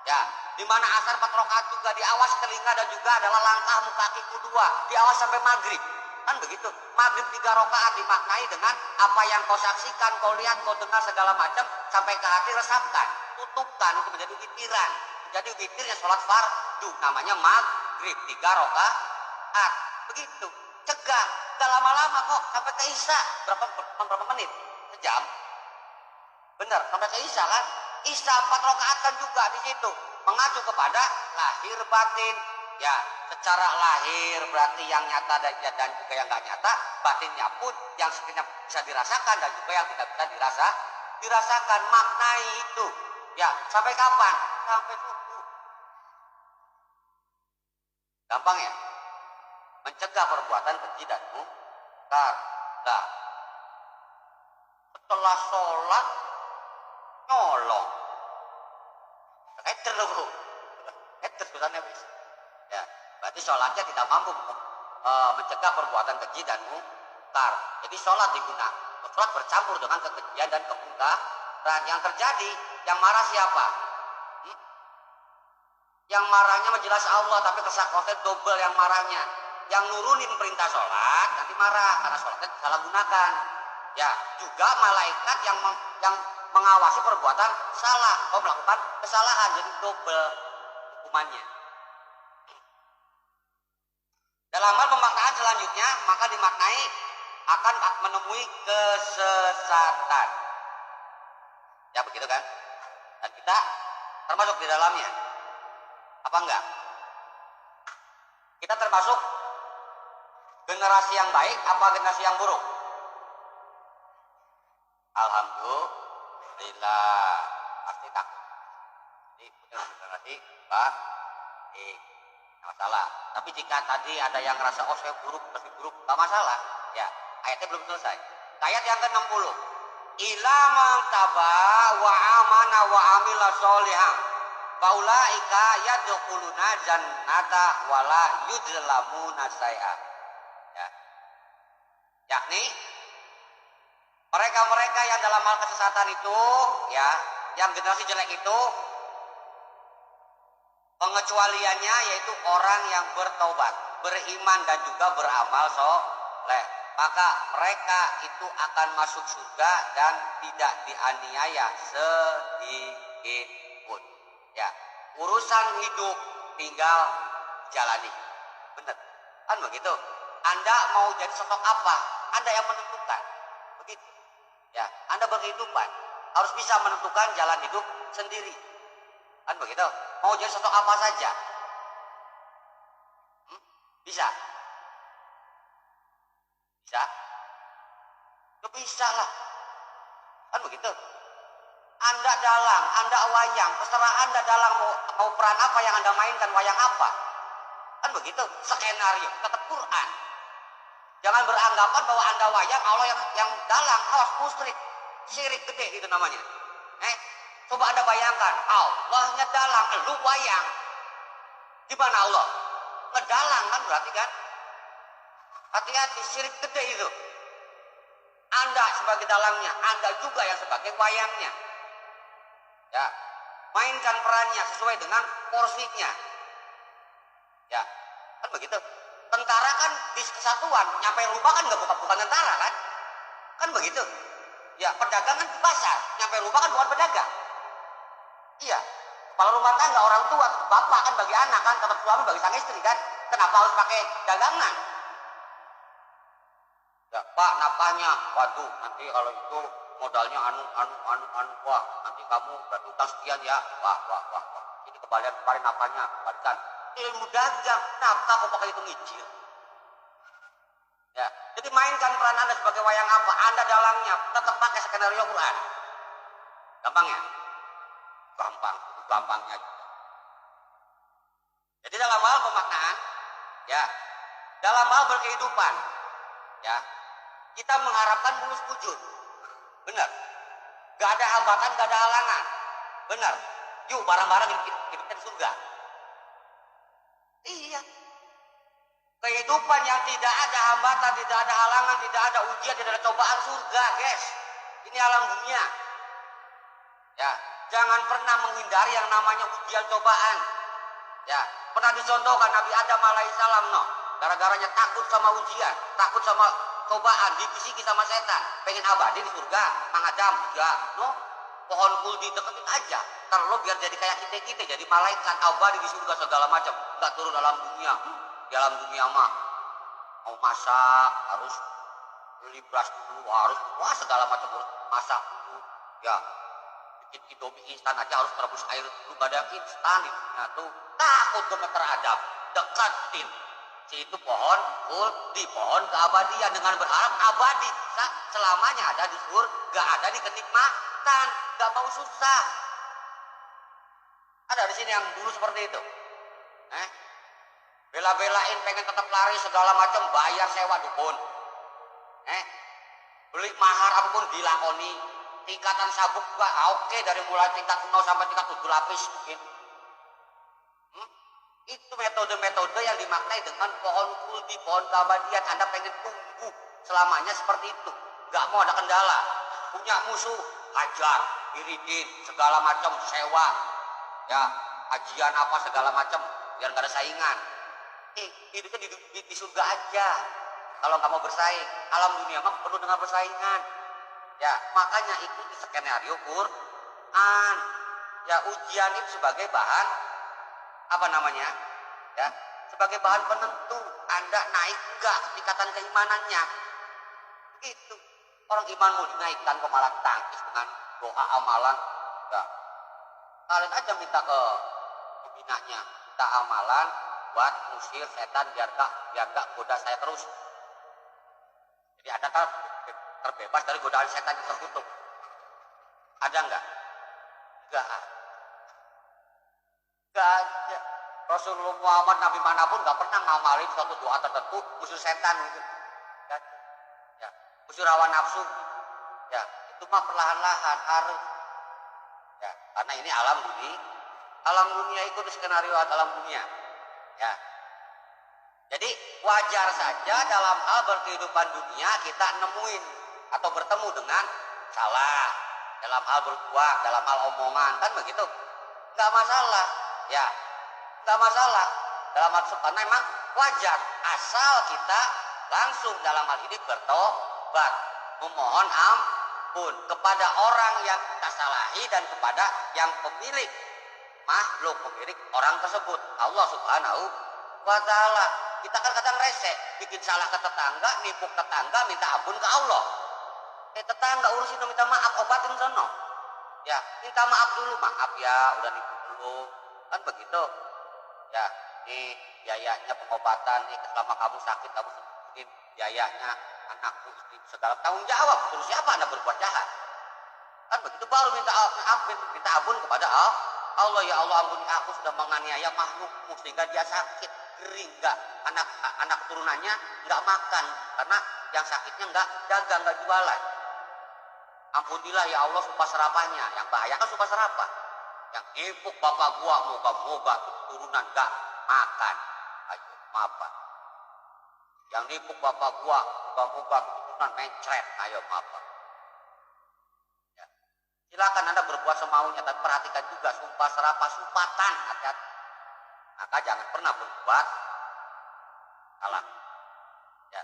Ya, di mana asar 4 rakaat juga diawasi telinga dan juga adalah langkah muka kakiku 2 diawasi sampai maghrib. Kan begitu. Maghrib 3 rakaat dimaknai dengan apa yang kau saksikan, kau lihat, kau dengar segala macam sampai ke hati resapkan, tutupkan itu menjadi witiran. Menjadi witirnya sholat fardu namanya maghrib 3 rakaat. Begitu. Cegah. Gak lama-lama kok sampai ke isya. Berapa menit? Sejam. Benar, sampai ke isya kan? Isya 4 rakaat kan juga di situ mengacu kepada lahir batin. Ya, secara lahir berarti yang nyata dan juga yang nggak nyata, batinnya pun yang sekiranya bisa dirasakan dan juga yang tidak bisa dirasakan. Maknai itu. Ya, sampai kapan? Sampai subuh. Gampang ya? Mencegah perbuatan keji dan mungkar. Nah, setelah sholat nyolong. Susahnya wis. Ya, berarti sholatnya tidak mampu mencegah perbuatan keji dan mungkar. Jadi sholat digunakan. Sholat bercampur dengan kekejian dan kemungkaran. Yang terjadi, yang marah siapa? Yang marahnya menjelas Allah, tapi kesakrafatnya double yang marahnya. Yang nurunin perintah sholat nanti marah karena sholatnya salah gunakan. Ya, juga malaikat yang mengawasi perbuatan salah, kau melakukan kesalahan, jadi double hukumannya. Dalam hal pemaknaan selanjutnya, maka dimaknai akan menemui kesesatan. Ya begitu kan? Dan kita termasuk di dalamnya. Apa enggak? Kita termasuk generasi yang baik apa generasi yang buruk? Alhamdulillah. Pasti takut. Jadi generasi baik. Masalah. Tapi jika tadi ada yang ngerasa saya buruk, lebih buruk, gak masalah. Ya, ayatnya belum selesai. Ayat yang ke-60. ila man taba wa amana wa amila sholihan faulaika yadkhuluna jannata wala yudlamuna syai'a. Ya. Yakni mereka-mereka yang dalam hal kesesatan itu, ya, yang generasi jelek itu, pengecualiannya yaitu orang yang bertobat, beriman dan juga beramal soleh. Maka mereka itu akan masuk surga dan tidak dianiaya sedikit pun. Ya, urusan hidup tinggal jalani. Benar, kan begitu? Anda mau jadi sosok apa? Anda yang menentukan. Begitu. Ya, Anda berkehidupan harus bisa menentukan jalan hidup sendiri. Kan begitu? Mau jadi sosok apa saja? Bisa? Bisa? Ya bisa lah. Kan begitu? Anda dalang, Anda wayang, terserah Anda dalang mau peran apa yang Anda mainkan, wayang apa. Kan begitu? Skenario, tetap Quran. Jangan beranggapan bahwa Anda wayang, Allah yang dalang, awas musyrik, syirik gede itu namanya. Coba Anda bayangkan, Allahnya dalang, lu wayang. Gimana Allah? Ngedalang kan berarti kan? Hati-hati, syirik gede itu. Anda sebagai dalangnya, Anda juga yang sebagai wayangnya. Ya, mainkan perannya sesuai dengan porsinya. Ya, kan begitu. Tentara kan di kesatuan, nyampe rumah kan nggak bukan tentara kan? Kan begitu. Ya, pedagang kan di pasar, nyampe rumah kan bukan pedagang. Iya, kepala rumah tangga orang tua, bapak kan bagi anak kan, tetap suami bagi sang istri kan. Kenapa harus pakai dagangan? Ya, Pak, nafkahnya, waduh, nanti kalau itu modalnya wah, nanti kamu berarti utang sekian ya, wah. Ini kemarin nafkahnya, kembalikan. Ilmu dagang, nafkah kok pakai itu ngicil. Ya, jadi mainkan peran Anda sebagai wayang apa, Anda dalangnya, tetap pakai skenario Quran. Gampang ya? Gampangnya. Jadi dalam hal pemaknaan, ya, dalam hal berkehidupan, ya, kita mengharapkan mulus wujud. Benar. Gak ada hambatan, gak ada halangan. Benar. Yuk bareng-bareng hidupnya di surga. Iya. Kehidupan yang tidak ada hambatan, tidak ada halangan, tidak ada ujian, tidak ada cobaan, surga, guys. Ini alam dunia. Ya, jangan pernah menghindari yang namanya ujian cobaan. Ya, pernah dicontohkan Nabi Adam alaihissalam, no. Gara-garanya takut sama ujian, takut sama cobaan, dibisiki sama setan, pengen abadi di surga, Mang Adam, ya, no. Pohon kuldi deketin aja, ntar lo biar jadi kayak kita, jadi malaikat abadi di surga segala macam, nggak turun dalam dunia. Di dalam dunia mah mau masak harus beli beras dulu, harus segala macam masak dulu, ya. Bikin indomie instan aja harus rebus air dulu, gak ada instan di dunia tuh. Takut gemeter Adam, deketin itu pohon kuldi, pohon keabadian, dengan berharap abadi selamanya ada di surga, ada di kenikmatan, gak mau susah. Ada di sini yang dulu seperti itu, bela-belain pengen tetap lari segala macam, bayar sewa dukun, beli mahar apapun dilakoni, tingkatan sabuk juga oke, dari mulai tingkat 0 sampai tingkat 7 lapis mungkin. Itu metode-metode yang dimaknai dengan pohon kuldi, pohon keabadian. Anda pengen tunggu selamanya seperti itu, gak mau ada kendala, punya musuh hajar, iridin, segala macam, sewa, ya, ajian apa segala macam, biar gak ada saingan. Hidupnya di surga aja. Kalau nggak mau bersaing, alam dunia mah penuh dengan persaingan. Ya, makanya ikuti skenario Quran. Ya, ujian itu sebagai bahan apa namanya? Ya, sebagai bahan penentu Anda naik gak tingkatan keimanannya. Itu orang iman mau dinaikkan kok malah tangkis dengan doa amalan. Ya, kalian aja minta ke pembinanya, minta amalan buat musir setan biar gak goda saya terus. Jadi Anda terbebas dari godaan setan yang terkutuk. Ada nggak? Nggak ada. Rasulullah Muhammad, Nabi manapun nggak pernah ngamalin suatu doa tertentu musir setan gitu. Ya, musir hawa nafsu. Ya, Cuma perlahan-lahan harus. Ya, karena ini alam dunia. Alam dunia itu skenario alam dunia. Ya. Jadi wajar saja dalam hal berkehidupan dunia kita nemuin atau bertemu dengan salah dalam hal berbuat, dalam hal omongan, kan begitu? Nggak masalah, ya, nggak masalah dalam hal karena memang wajar asal kita langsung dalam hal ini bertobat, memohon ampun kepada orang yang kita salahi dan kepada yang pemilik makhluk, pemilik orang tersebut, Allah Subhanahu wa Ta'ala. Kita kan kadang rese, bikin salah ke tetangga, nipu tetangga, minta ampun ke Allah. Tetangga urusin minta maaf, obatin sono. Ya, minta maaf dulu, maaf ya, udah nipu dulu, kan begitu. Ya, nih biayanya pengobatan, nih selama kamu sakit kamu sebutin biayanya, anakku istri segala tanggung jawab. Terus siapa anda berbuat jahat? Kan begitu baru minta ampun kepada Allah. Ya Allah, ampuni aku sudah menganiaya makhlukmu sehingga dia sakit, kering, enggak anak turunannya enggak makan karena yang sakitnya enggak dagang, enggak jualan. Ampunilah ya Allah sumpah serapahnya. Yang bahaya kan sumpah serapah. Yang impuk bapak gua moga-moga turunan enggak makan. Ayo maafkan. Yang nipuk bapak gua moga-moga turunan mencret. Ayo maafkan. Silakan Anda berbuat semaunya, tapi perhatikan juga sumpah serapah, sumpatan, hati-hati. Maka jangan pernah berbuat salah. Ya.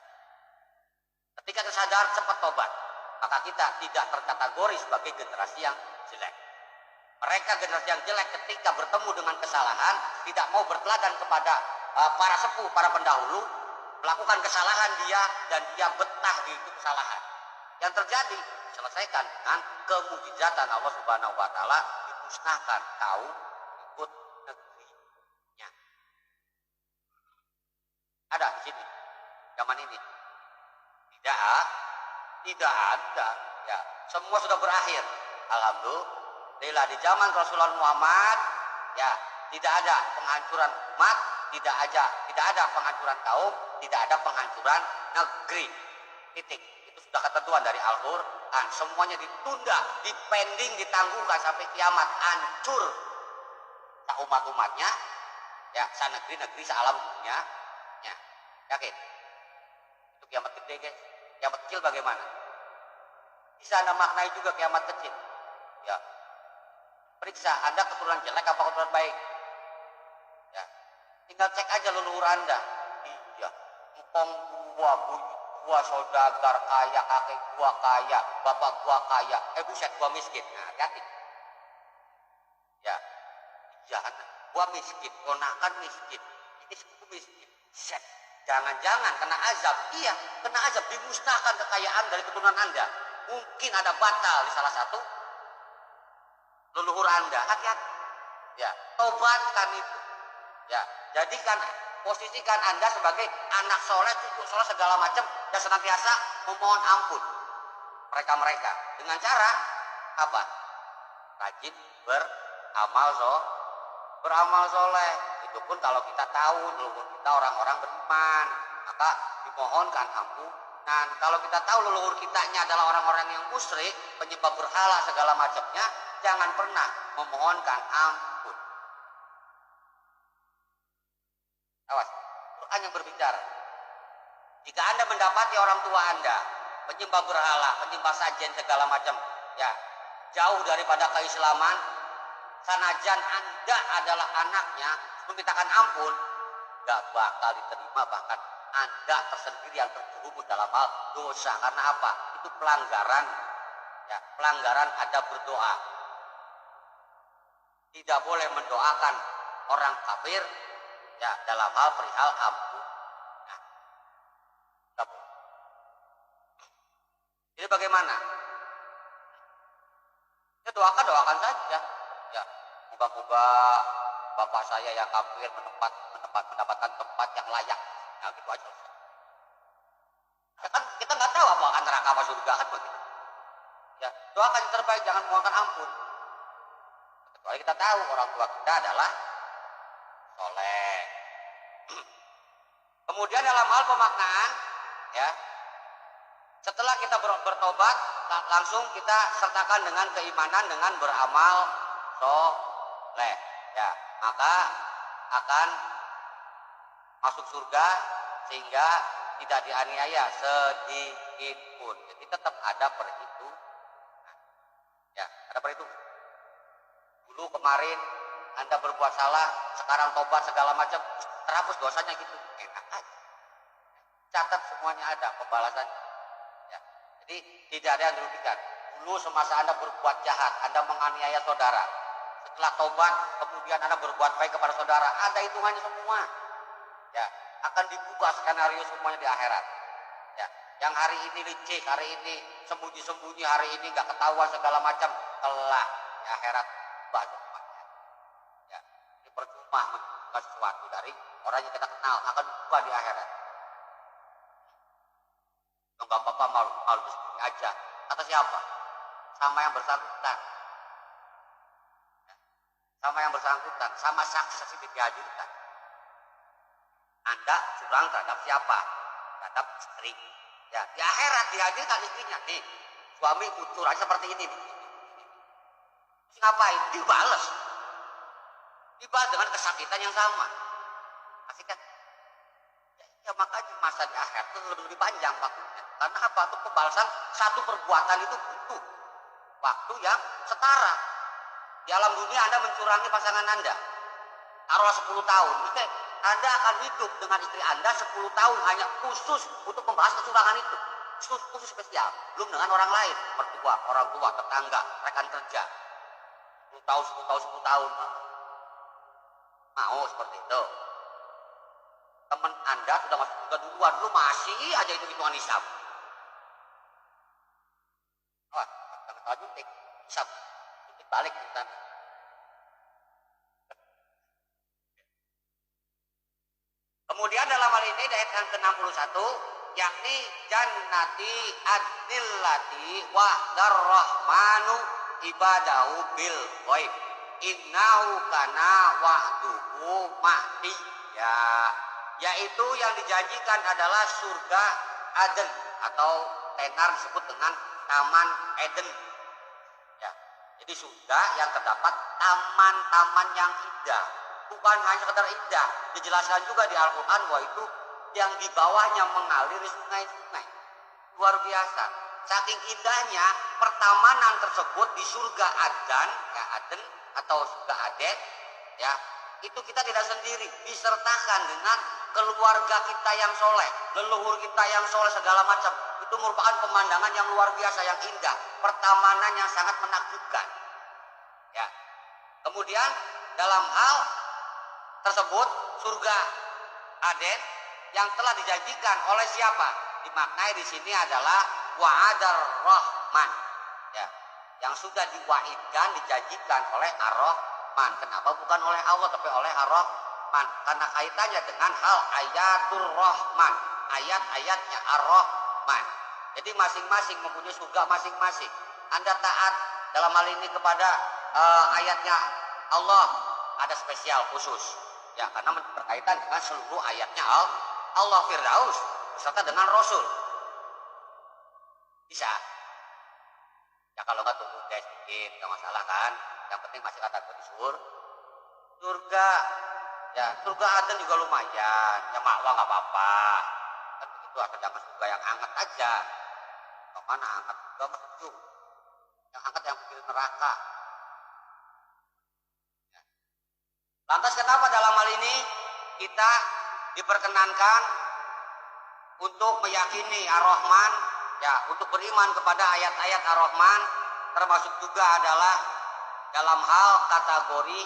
Ketika kesadaran cepat tobat, maka kita tidak terkategori sebagai generasi yang jelek. Mereka generasi yang jelek ketika bertemu dengan kesalahan, tidak mau berteladan kepada para sepuh, para pendahulu, melakukan kesalahan dia dan dia betah di itu kesalahan. Yang terjadi selesaikan dengan kemujizatan Allah Subhanahu wa Ta'ala, dimusnahkan kaum ikut negerinya. Ada di sini zaman ini? Tidak ada. Ya, semua sudah berakhir. Alhamdulillah di zaman Rasulullah Muhammad, ya tidak ada penghancuran umat, tidak ada penghancuran kaum, tidak ada penghancuran negeri. Titik. Sudah ketentuan dari Al-Quran, semuanya ditunda, dipending, ditangguhkan sampai kiamat, hancur tak umat-umatnya, ya negeri-negeri sealam dunia, ya yakin itu kiamat gede guys. Kiamat kecil bagaimana? Bisa Anda maknai juga kiamat kecil, ya periksa Anda keturunan jelek apa keturunan baik, ya tinggal cek aja leluhur Anda. Iya, empong gua, buyut gua saudagar kaya, kakek gua kaya, bapak gua kaya, buset gua miskin. Nah, hati-hati. Ya, jangan gua miskin, ponakan miskin, ini sepupu miskin. Set, jangan-jangan kena azab. Iya, kena azab, dimusnahkan kekayaan dari keturunan Anda. Mungkin ada batal di salah satu leluhur Anda. Hati-hati. Ya, tobatkan itu. Ya, jadikan posisikan Anda sebagai anak soleh, cucu soleh segala macam dan senantiasa memohon ampun mereka dengan cara apa? Rajin beramal soleh. Itu pun kalau kita tahu leluhur kita orang-orang beriman, maka dimohonkan ampunan. Kalau kita tahu leluhur kitanya adalah orang-orang yang musyrik, penyembah berhala segala macamnya, jangan pernah memohonkan ampun. Awas, Quran yang berbicara. Jika Anda mendapati orang tua Anda penyembah berhala, penyembah sajen segala macam, ya jauh daripada keislaman, sanajan Anda adalah anaknya, memintakan ampun, gak bakal diterima, bahkan Anda tersendiri yang terjerumus dalam hal dosa. Karena apa? Itu pelanggaran, ya pelanggaran adab berdoa. Tidak boleh mendoakan orang kafir, ya dalam hal perihal ampun. Nah, jadi bagaimana? Ya doakan saja. Ya, moga-moga bapak saya yang kafir mendapatkan tempat yang layak. Nah, gitu aja. Ya kan kita nggak tahu apa antara neraka apa surga kan begitu. Ya, doakan yang terbaik, jangan mohonkan ampun. Kecuali kita tahu orang tua kita adalah soleh. Kemudian dalam hal pemaknaan, ya Setelah kita bertobat, langsung kita sertakan dengan keimanan dengan beramal soleh. Ya, maka akan masuk surga sehingga tidak dianiaya sedikit pun. Jadi tetap ada perhitungan. Ya, ada perhitungan. Dulu kemarin Anda berbuat salah, sekarang tobat segala macam, terhapus dosanya gitu. Enak aja. Catat semuanya ada pembalasannya. Ya. Jadi tidak ada yang dirugikan. Dulu semasa Anda berbuat jahat, Anda menganiaya saudara. Setelah tobat, kemudian Anda berbuat baik kepada saudara, ada hitungannya semua. Ya, akan dibuka skenario semuanya di akhirat. Ya, yang hari ini licik, hari ini sembunyi-sembunyi, hari ini nggak ketahuan segala macam, kelak di akhirat banyak semuanya. Ya, ini percuma membuka sesuatu dari orang yang kita kenal, akan dibuka di akhirat. Nggak apa-apa, malu sendiri aja. Kata siapa? Sama yang bersangkutan. Ya, sama yang bersangkutan, sama saksi-saksi dihadirkan. Anda curang terhadap siapa? Terhadap istri. Ya, di akhirat dihadirkan istrinya. Nih, suami curang seperti ini nih. Terus ngapain? Dibalas. Dibalas dengan kesakitan yang sama. Asik kan? Ya makanya masa di akhirat itu lebih panjang waktunya. Karena apa? Untuk pembalasan satu perbuatan itu butuh waktu yang setara. Di alam dunia Anda mencurangi pasangan Anda. Taruhlah 10 tahun. Anda akan hidup dengan istri Anda 10 tahun hanya khusus untuk membahas kecurangan itu. Khusus spesial. Belum dengan orang lain. Mertua, orang tua, tetangga, rekan kerja. 10 tahun, 10 tahun, 10 tahun. Mau seperti itu. Teman Anda sudah masuk juga duluan. Lu masih aja itu hitungan hisab. Wah, jangan salah juntik. Hisab. Juntik balik kita. Kemudian dalam hal ini ayat yang ke-61 yakni jannati adillati wa darrahmanu ibadahu bil ghaib innahu kana wa'duhu ma'di ya, yaitu yang dijanjikan adalah surga Aden atau tenar disebut dengan Taman Eden ya. Jadi surga yang terdapat taman-taman yang indah. Bukan hanya sekedar indah, dijelaskan juga di Al-Quran bahwa itu yang di bawahnya mengalir sungai-sungai. Luar biasa. Saking indahnya pertamanan tersebut di surga Aden, ya Aden atau surga Aden, ya itu kita tidak sendiri, disertakan dengan keluarga kita yang soleh, leluhur kita yang soleh segala macam. Itu merupakan pemandangan yang luar biasa, yang indah, pertamanan yang sangat menakjubkan. Ya. Kemudian dalam hal tersebut surga Aden yang telah dijanjikan oleh siapa? Dimaknai di sini adalah wa'adar rahman. Ya, yang sudah diwaidkan dijanjikan oleh Ar-Rahman. Kenapa bukan oleh Allah tapi oleh Ar-Rahman? Karena kaitannya dengan hal ayatul Rahman, ayat-ayatnya Ar-Rahman. Jadi masing-masing mempunyai surga masing-masing. Anda taat dalam hal ini kepada ayatnya Allah, ada spesial khusus. Ya, karena berkaitan dengan seluruh ayatnya Allah Firdaus beserta dengan Rasul. Bisa. Ya kalau nggak tunggu deh sedikit, nggak masalah kan. Yang penting masih kategori surga. Ya, surga Aden juga lumayan. Ya makwa nggak apa-apa. Kan begitu, asal jangan surga yang hangat aja. Kemana hangat juga masuk. Yang hangat yang pikir neraka. Lantas kenapa dalam hal ini kita diperkenankan untuk meyakini Ar-Rahman, ya, untuk beriman kepada ayat-ayat Ar-Rahman, termasuk juga adalah dalam hal kategori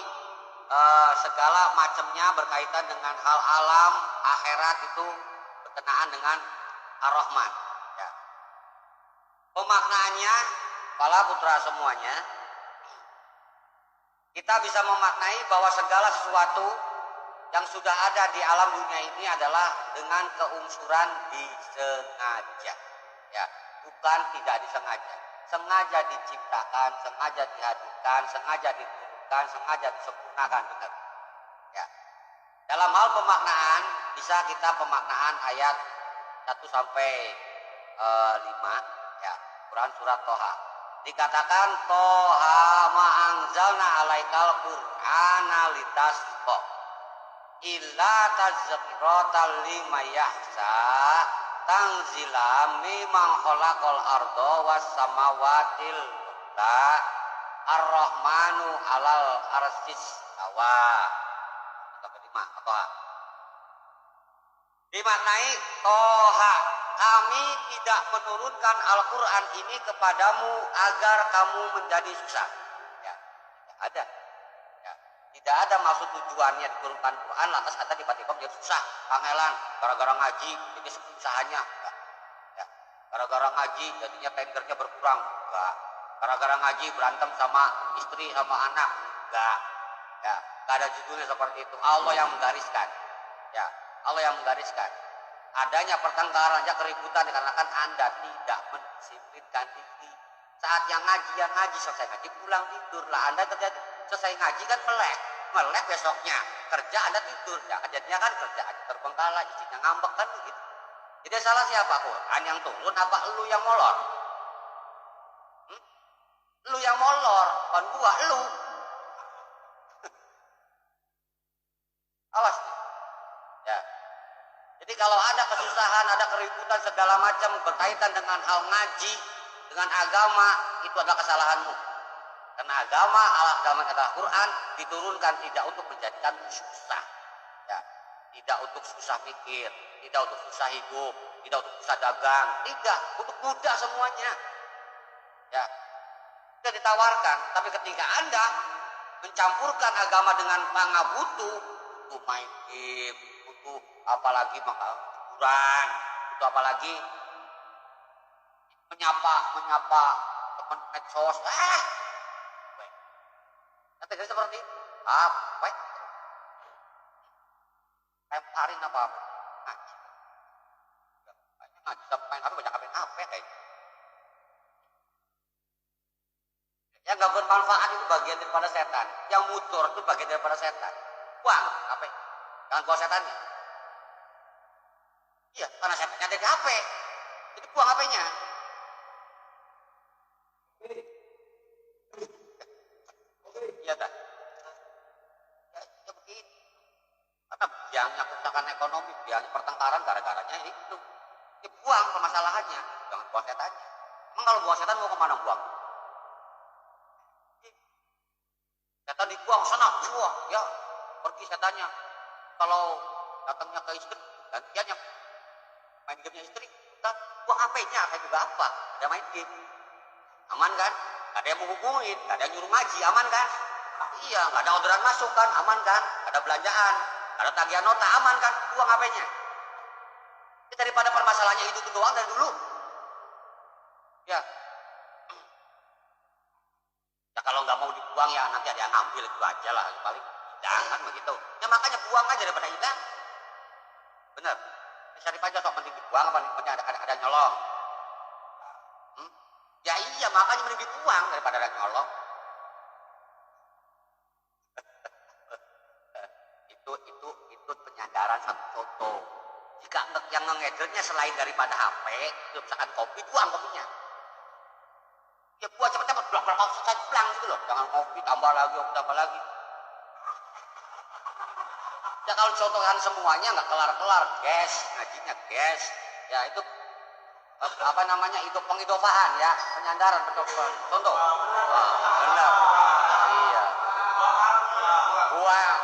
segala macamnya berkaitan dengan hal alam, akhirat itu berkenaan dengan Ar-Rahman. Ya. Pemaknaannya, para putra semuanya, kita bisa memaknai bahwa segala sesuatu yang sudah ada di alam dunia ini adalah dengan keunsuran disengaja. Ya, bukan tidak disengaja. Sengaja diciptakan, sengaja dihadirkan, sengaja diturunkan, sengaja disempurnakan. Benar. Ya. Dalam hal pemaknaan, bisa kita pemaknaan ayat 1 sampai 5 ya, Quran surat Toha. Dikatakan Toha ma anzalna alaikal Qur'ana litasqa illa tazkiratan liman yahsa tanzila mimman khalaqal arda was samawatil ula ar-rahmanu alal arsis tawa. Sampai 5 Toha. Dimaknai Toha, kami tidak menurunkan Al-Quran ini kepadamu agar kamu menjadi susah. Ya, tidak ada. Ya, tidak ada maksud tujuannya diturunkan Quran lantas kata tiba-tiba menjadi susah, kangelan, gara-gara ngaji jadi usahanya. Ya, gara-gara ngaji jadinya tendernya berkurang. Enggak. Gara-gara ngaji berantem sama istri sama anak. Enggak. Ya, enggak ada judulnya seperti itu. Allah yang menggariskan. Ya, Allah yang menggariskan. Adanya pertengkaran, ya keributan dikarenakan Anda tidak mendisiplinkan diri. Saat yang ngaji selesai ngaji pulang tidur lah. Anda kerja selesai ngaji kan melek besoknya kerja Anda tidur. Ya kejadiannya kan kerja aja terbengkalai, istrinya ngambek kan begitu. Jadi salah siapa? Quran yang turun apa lu yang molor? Lu yang molor, bukan gua, lu. Awas. Ya. Jadi kalau ada kesusahan, ada keributan segala macam berkaitan dengan hal ngaji, dengan agama, itu adalah kesalahanmu. Karena agama adalah Quran diturunkan tidak untuk menjadikan susah. Ya. Tidak untuk susah mikir, tidak untuk susah hidup, tidak untuk susah dagang, tidak, untuk mudah semuanya. Ya. Tidak ditawarkan, tapi ketika Anda mencampurkan agama dengan butuh main game, butuh apalagi hiburan, butuh apalagi menyapa teman medsos, nanti jadi seperti apa? Lemparin apa? Ngaji sampai apa banyak apa kayaknya. Yang gak bermanfaat itu bagian daripada setan, yang mutor itu bagian daripada setan. Buang HP, jangan buang setannya. Iya, karena setannya ada di HP, jadi buang HP-nya. Iya tak? Ya begitu. Karena biangnya kerusakan ekonomi, biangnya pertengkaran gara-garanya itu. Dibuang permasalahannya, jangan buang setannya. Emang kalau buang setan mau kemana buang? Setan dibuang sana, buang, ya pergi setannya. Kalau datangnya ke istri, gantiannya main gamenya istri, kan buang HP-nya, kayak juga apa? Ada main game, aman kan? Gak ada yang menghubungin, gak ada yang nyuruh ngaji, aman kan? Iya, gak ada orderan masuk kan, aman kan? Gak ada belanjaan, gak ada tagihan nota, aman kan? Buang HP-nya. Jadi daripada permasalahannya itu doang dari dulu. Ya. Ya kalau nggak mau dibuang ya nanti ada yang ambil itu aja lah paling jangan begitu. Ya makanya buang aja daripada hilang. Bener. Bisa dipakai sok mending dibuang apa ada nyolong. Ya iya makanya mending dibuang daripada ada nyolong. itu penyadaran satu contoh. Jika yang ngedretnya selain daripada HP, itu misalkan kopi, buang kopinya. Ya buat cepet-cepet blok selesai pulang gitu loh, jangan kopi tambah lagi. Ya kalau contohkan semuanya nggak kelar-kelar, gas ngajinya gas, ya itu apa namanya itu pengidofaan ya, penyandaran betul contoh. Wah, benar, iya, buang,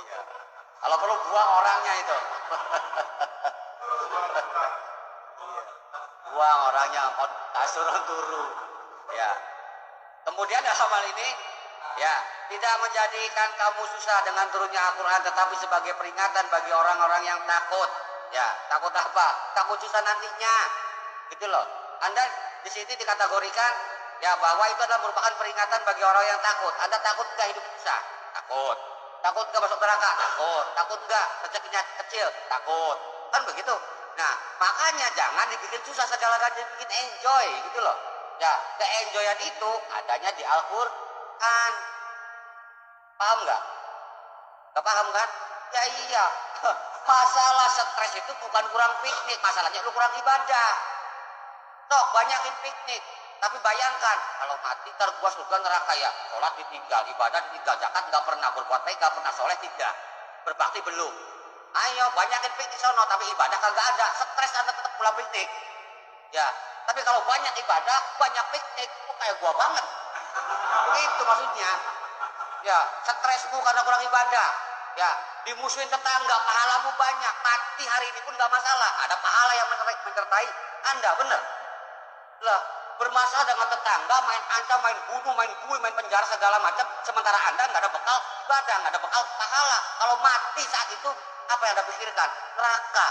iya. Kalau perlu buang orangnya itu, buang orangnya, kasur turu, ya. Kemudian dalam hal ini, ya, tidak menjadikan kamu susah dengan turunnya Al-Quran, tetapi sebagai peringatan bagi orang-orang yang takut. Ya, takut apa? Takut susah nantinya, gitu loh. Anda di sini dikategorikan, ya, bahwa itu adalah merupakan peringatan bagi orang yang takut. Anda takut nggak hidup susah? Takut. Takut nggak masuk neraka? Takut. Takut nggak rezekinya kecil? Takut. Kan begitu. Nah, makanya jangan dibikin susah segala-galanya, dibikin enjoy, gitu loh. Ya, keenjoyan itu adanya di Al-Quran. Paham nggak? Nggak paham kan? Ya iya. Masalah stres itu bukan kurang piknik, masalahnya lu kurang ibadah. Toh banyakin piknik. Tapi bayangkan kalau mati ntar gua surga neraka ya. Sholat ditinggal, ibadah ditinggal, zakat nggak pernah, berbuat baik nggak pernah, soleh tidak, berbakti belum. Ayo banyakin piknik sono, tapi ibadah kagak ada. Stres anda tetap pulang piknik. Ya, tapi kalau banyak ibadah, banyak piknik, kok kayak gua banget. Begitu maksudnya. Ya, stresmu karena kurang ibadah. Ya, dimusuhin tetangga, pahalamu banyak, mati hari ini pun nggak masalah. Ada pahala yang menyertai Anda, benar? Lah, bermasalah dengan tetangga, main ancam, main bunuh, main bui, main penjara segala macam. Sementara Anda nggak ada bekal ibadah, nggak ada bekal pahala. Kalau mati saat itu, apa yang Anda pikirkan? Neraka,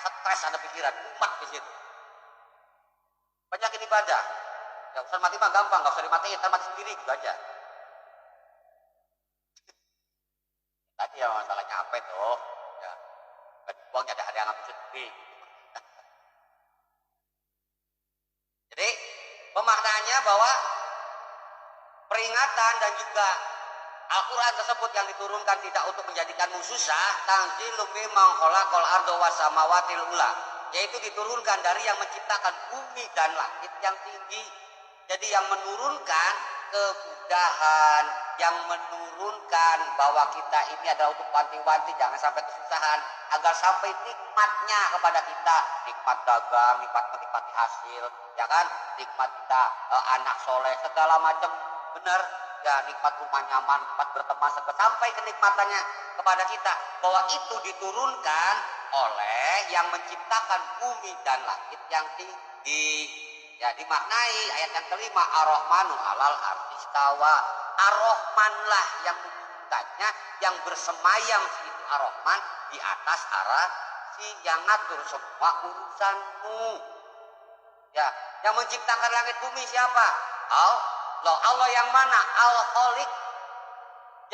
stres Anda pikiran, umat di situ. Banyakin ibadah. Ya, urusan mati mah gampang, nggak usah dimatiin, ntar mati sendiri gitu aja. Tadi ya masalahnya apa tuh? Ya, uangnya ada yang ngambil sendiri. Jadi pemaknaannya bahwa peringatan dan juga Al-Quran tersebut yang diturunkan tidak untuk menjadikanmu susah, tanzilum mimman khalaqal arda was samawatil ula, yaitu diturunkan dari yang menciptakan bumi dan langit yang tinggi. Jadi yang menurunkan kemudahan, yang menurunkan bahwa kita ini adalah untuk wanti-wanti jangan sampai kesusahan, agar sampai nikmatnya kepada kita, nikmat dagang, nikmat menikmati hasil, ya kan, nikmat kita anak soleh segala macam, benar ya, nikmat rumah nyaman, nikmat berteman sampai kenikmatannya kepada kita, bahwa itu diturunkan oleh yang menciptakan bumi dan langit yang tinggi. Ya, dimaknai ayat yang kelima, ar-Rahmanu alal artistawa. Ar-Rahmanlah yang menunjukkannya, yang bersemayam itu ar-Rahman di atas si yang ngatur semua urusanmu. Ya, yang menciptakan langit bumi siapa? Allah yang mana? Al-Khaliq.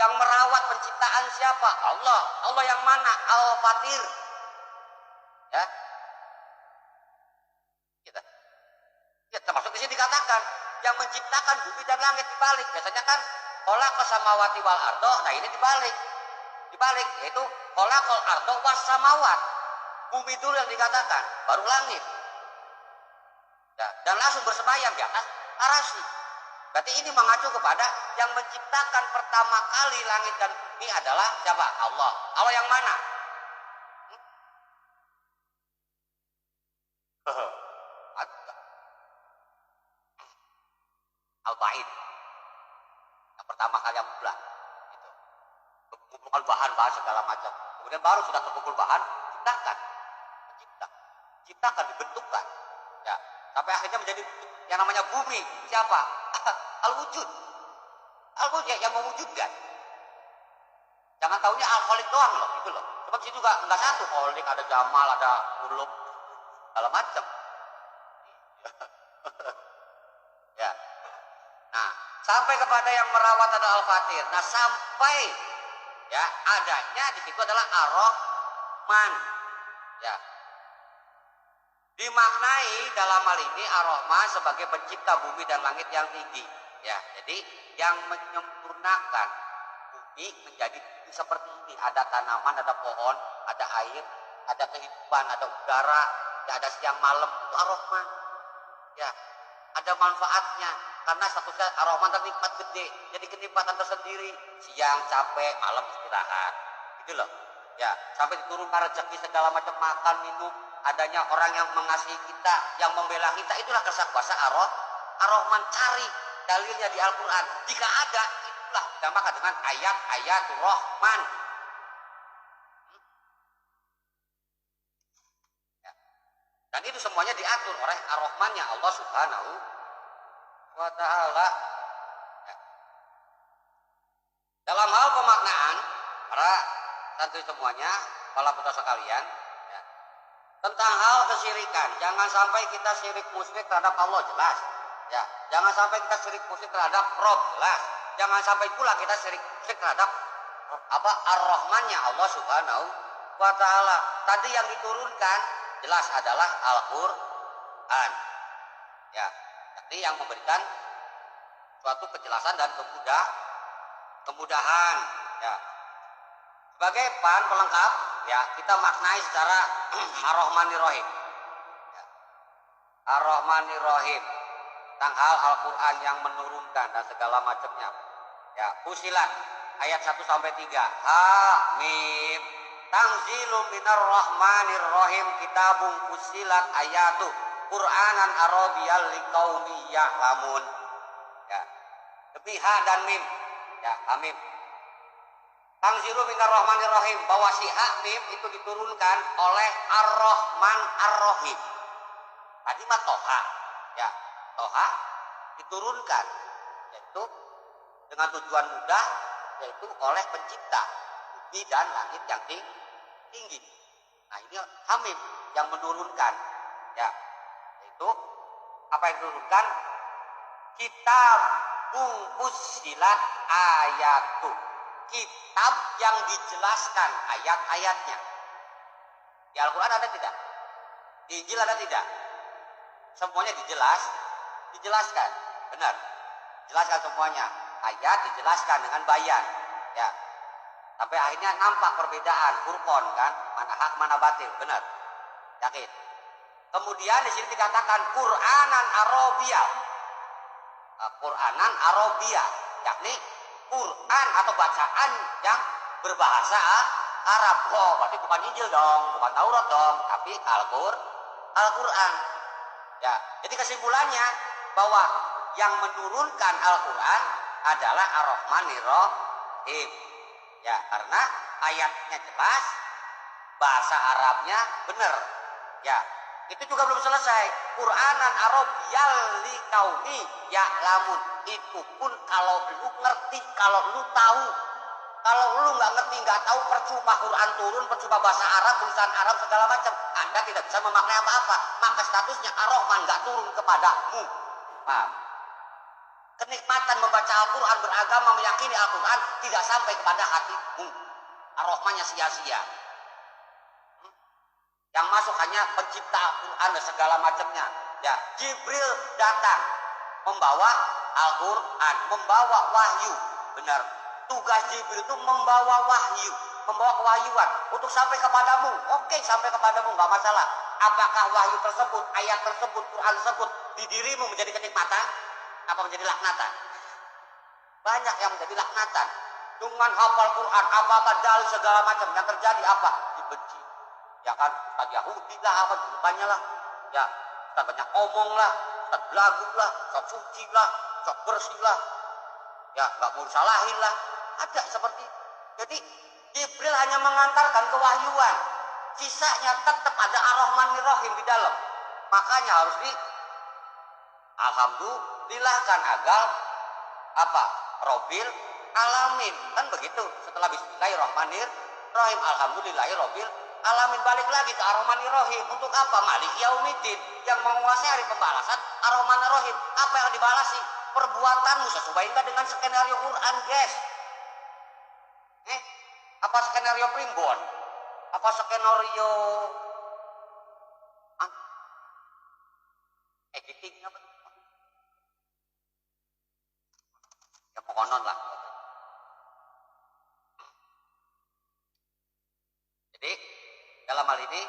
Yang merawat penciptaan siapa? Allah. Allah yang mana? Al-Fatir. Ya. Ya, termasuk di sini dikatakan yang menciptakan bumi dan langit dibalik. Biasanya kan khalaqas samawati wal ardo. Nah, ini dibalik. Dibalik yaitu khalaqal ardo was samawat. Bumi dulu yang dikatakan, baru langit. Ya, dan langsung bersemayam di atas arasy. Berarti ini mengacu kepada yang menciptakan pertama kali langit dan bumi adalah siapa? Allah. Allah yang mana? Al-Ba'id. Yang pertama kali yang mula. Gitu. Mengumpulkan bahan-bahan segala macam. Kemudian baru sudah terkumpul bahan, ciptakan. Ciptakan, dibentukkan. Ya. Sampai akhirnya menjadi yang namanya bumi. Siapa? Al-Wujud. Al-Wujud yang mewujudkan. Jangan taunya Al-Khaliq doang loh. Gitu loh. Sebab di situ juga enggak satu. Khaliq, ada Jamal, ada Ulum. Segala macam. Ya. Nah, sampai kepada yang merawat adalah Al-Fatir. Nah, sampai ya adanya di situ adalah Ar-Rahman. Ya. Dimaknai dalam hal ini Ar-Rahman sebagai pencipta bumi dan langit yang tinggi. Ya, jadi yang menyempurnakan bumi menjadi seperti ini. Ada tanaman, ada pohon, ada air, ada kehidupan, ada udara, ya, ada siang malam, itu Ar-Rahman. Ya, ada manfaatnya. Karena statusnya Ar-Rahman nikmat gede, jadi kenikmatan tersendiri. Siang capek, malam istirahat, gitu loh. Ya, sampai diturunkan rezeki segala macam, makan, minum, adanya orang yang mengasihi kita, yang membela kita, itulah kersa kuasa Ar-Rahman. Cari dalilnya di Al-Quran. Jika ada, itulah dinamakan dengan ayat-ayatul Rahman. Ya. Dan itu semuanya diatur oleh Ar-Rahmannya Allah Subhanahu wa ta'ala. Ya. Dalam hal pemaknaan, para santri semuanya, para putra sekalian, ya, tentang hal kesyirikan, jangan sampai kita syirik musyrik terhadap Allah, jelas. Ya, jangan sampai kita syirik musyrik terhadap Rob, jelas. Jangan sampai pula kita syirik musyrik terhadap Ar-Rahmannya Allah Subhanahu wa ta'ala. Tadi yang diturunkan jelas adalah Al-Quran. Ya, jadi yang memberikan suatu kejelasan dan kemudahan. Ya. Sebagai bahan pelengkap, ya kita maknai secara Ar-Rahmanir-Rahim. Ya. Ar-Rahmanir-Rahim. Tentang hal Al-Quran yang menurunkan dan segala macamnya. Ya, Fusilat ayat 1 sampai 3. Ha-Mim. Tanzilum minar rahmanir rahim kitabun fusilat ayatu Qur'anan Arabiyyal liqaumi ya'lamun. Ya. Demi ha dan mim. Ya, ha-mim. Tanzilum minar rahmanir rahim, bahwa si ha-mim itu diturunkan oleh Ar-Rahman Ar-Rahim. Tadi mah Toha. Ya, Toha diturunkan yaitu dengan tujuan mudah, yaitu oleh pencipta bumi dan langit yang tinggi. Nah, ini Hamim yang menurunkan, ya, yaitu apa yang diturunkan? Kitab fusilat ayatu, kitab yang dijelaskan ayat-ayatnya. Di Al-Quran ada tidak? Di Injil ada tidak? Semuanya dijelaskan, benar, jelaskan semuanya. Ayat dijelaskan dengan bayan, ya. Sampai akhirnya nampak perbedaan Furqan kan, mana hak mana batil, benar, yakin. Kemudian di sini dikatakan Qur'anan Arabiyyah, Qur'anan Arabiyyah, yakni Quran atau bacaan yang berbahasa Arab. Oh, berarti bukan Injil dong, bukan Taurat dong, tapi Al-Quran. Ya, jadi kesimpulannya bahwa yang menurunkan Al-Quran adalah Ar-Rahmanir Rahim. Ya, karena ayatnya jelas, bahasa Arabnya benar. Ya, itu juga belum selesai. Qur'anan Arabiyyal liqaumi ya'lamun. Itu pun kalau lu ngerti, kalau lu tahu. Kalau lu nggak ngerti, nggak tahu, percuma Quran turun, percuma bahasa Arab, tulisan Arab segala macam. Anda tidak bisa memaknai apa-apa. Maka statusnya Ar-Rahman nggak turun kepadamu. Paham? Kenikmatan membaca Al-Quran, beragama, meyakini Al-Quran tidak sampai kepada hatimu. Ar-Rahmannya sia-sia. Yang masuk hanya pencipta Al-Quran dan segala macamnya. Ya, Jibril datang membawa Al-Quran, membawa wahyu. Benar. Tugas Jibril itu membawa wahyu, membawa kewahyuan untuk sampai kepadamu. Oke, sampai kepadamu, nggak masalah. Apakah wahyu tersebut, ayat tersebut, Quran tersebut di dirimu menjadi kenikmatan? Apa menjadi laknatan? Banyak yang menjadi laknatan. Cuman hafal Quran, apa dalil segala macam, yang terjadi apa? Dibenci. Ya kan, Ustaz Yahudi lah, apa bukannya lah. Ya, Ustaz banyak omong lah, Ustaz belagu lah, Ustaz suci lah, Ustaz bersih lah. Ya, nggak mau disalahin lah. Ada seperti itu. Jadi Jibril hanya mengantarkan kewahyuan. Sisanya tetap ada Ar-Rahmanir Rahim di dalam. Makanya harus alhamdulillahkan agar apa? Robil alamin. Kan begitu. Setelah Bismillahirrahmanirrahim, alhamdulillahirabbil alamin, balik lagi ke Ar-Rahmanir Rahim. Untuk apa? Malik Yaumiddin, yang menguasai hari pembalasan. Ar-Rahmanir Rahim. Apa yang dibalasi? Perbuatanmu sesuai enggak dengan skenario Quran, guys? Apa skenario primbon? Apa skenario editing apa? Ya pokoknya lah. Jadi dalam hal ini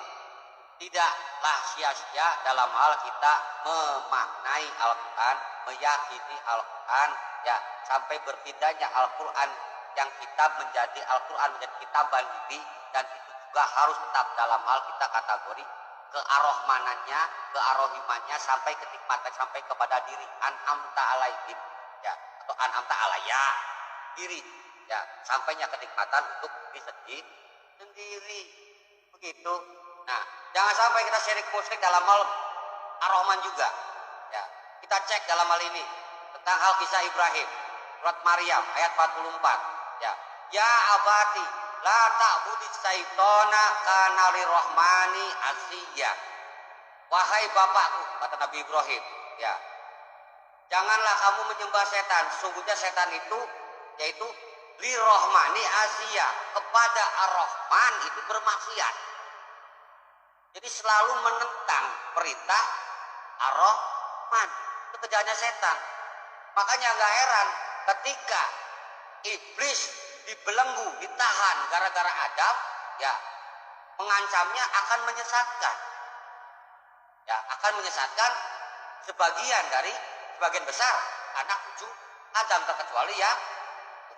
tidaklah sia-sia dalam hal kita memaknai Al-Quran, meyakini Al-Quran, ya, sampai berpindahnya Al-Quran yang kitab menjadi Al-Quran menjadi kitaban diri, dan itu juga harus tetap dalam hal kita kategori kearahmanannya, kearohimannya, sampai kenikmatan, sampai kepada diri an'amta alaihim, ya, atau an'amta alaya diri, ya, sampainya kenikmatan untuk diri sendiri, begitu. Nah, jangan sampai kita syirik musyrik dalam hal ar-Rahman juga, ya. Kita cek dalam hal ini tentang hal kisah Ibrahim, surat Maryam ayat 44, ya. Ya abati la ta'budis syaitona kana lirrahmani asiyya. Wahai bapakku, kata Nabi Ibrahim, ya, janganlah kamu menyembah setan. Sungguhnya setan itu yaitu lirrahmani asiyya, kepada ar-Rahman itu bermaksiat. Jadi selalu menentang perintah ar-Rahman. Itu kerjaannya setan. Makanya nggak heran ketika iblis dibelenggu, ditahan gara-gara adab, ya mengancamnya akan menyesatkan. Ya, akan menyesatkan sebagian besar anak cucu Adam, terkecuali yang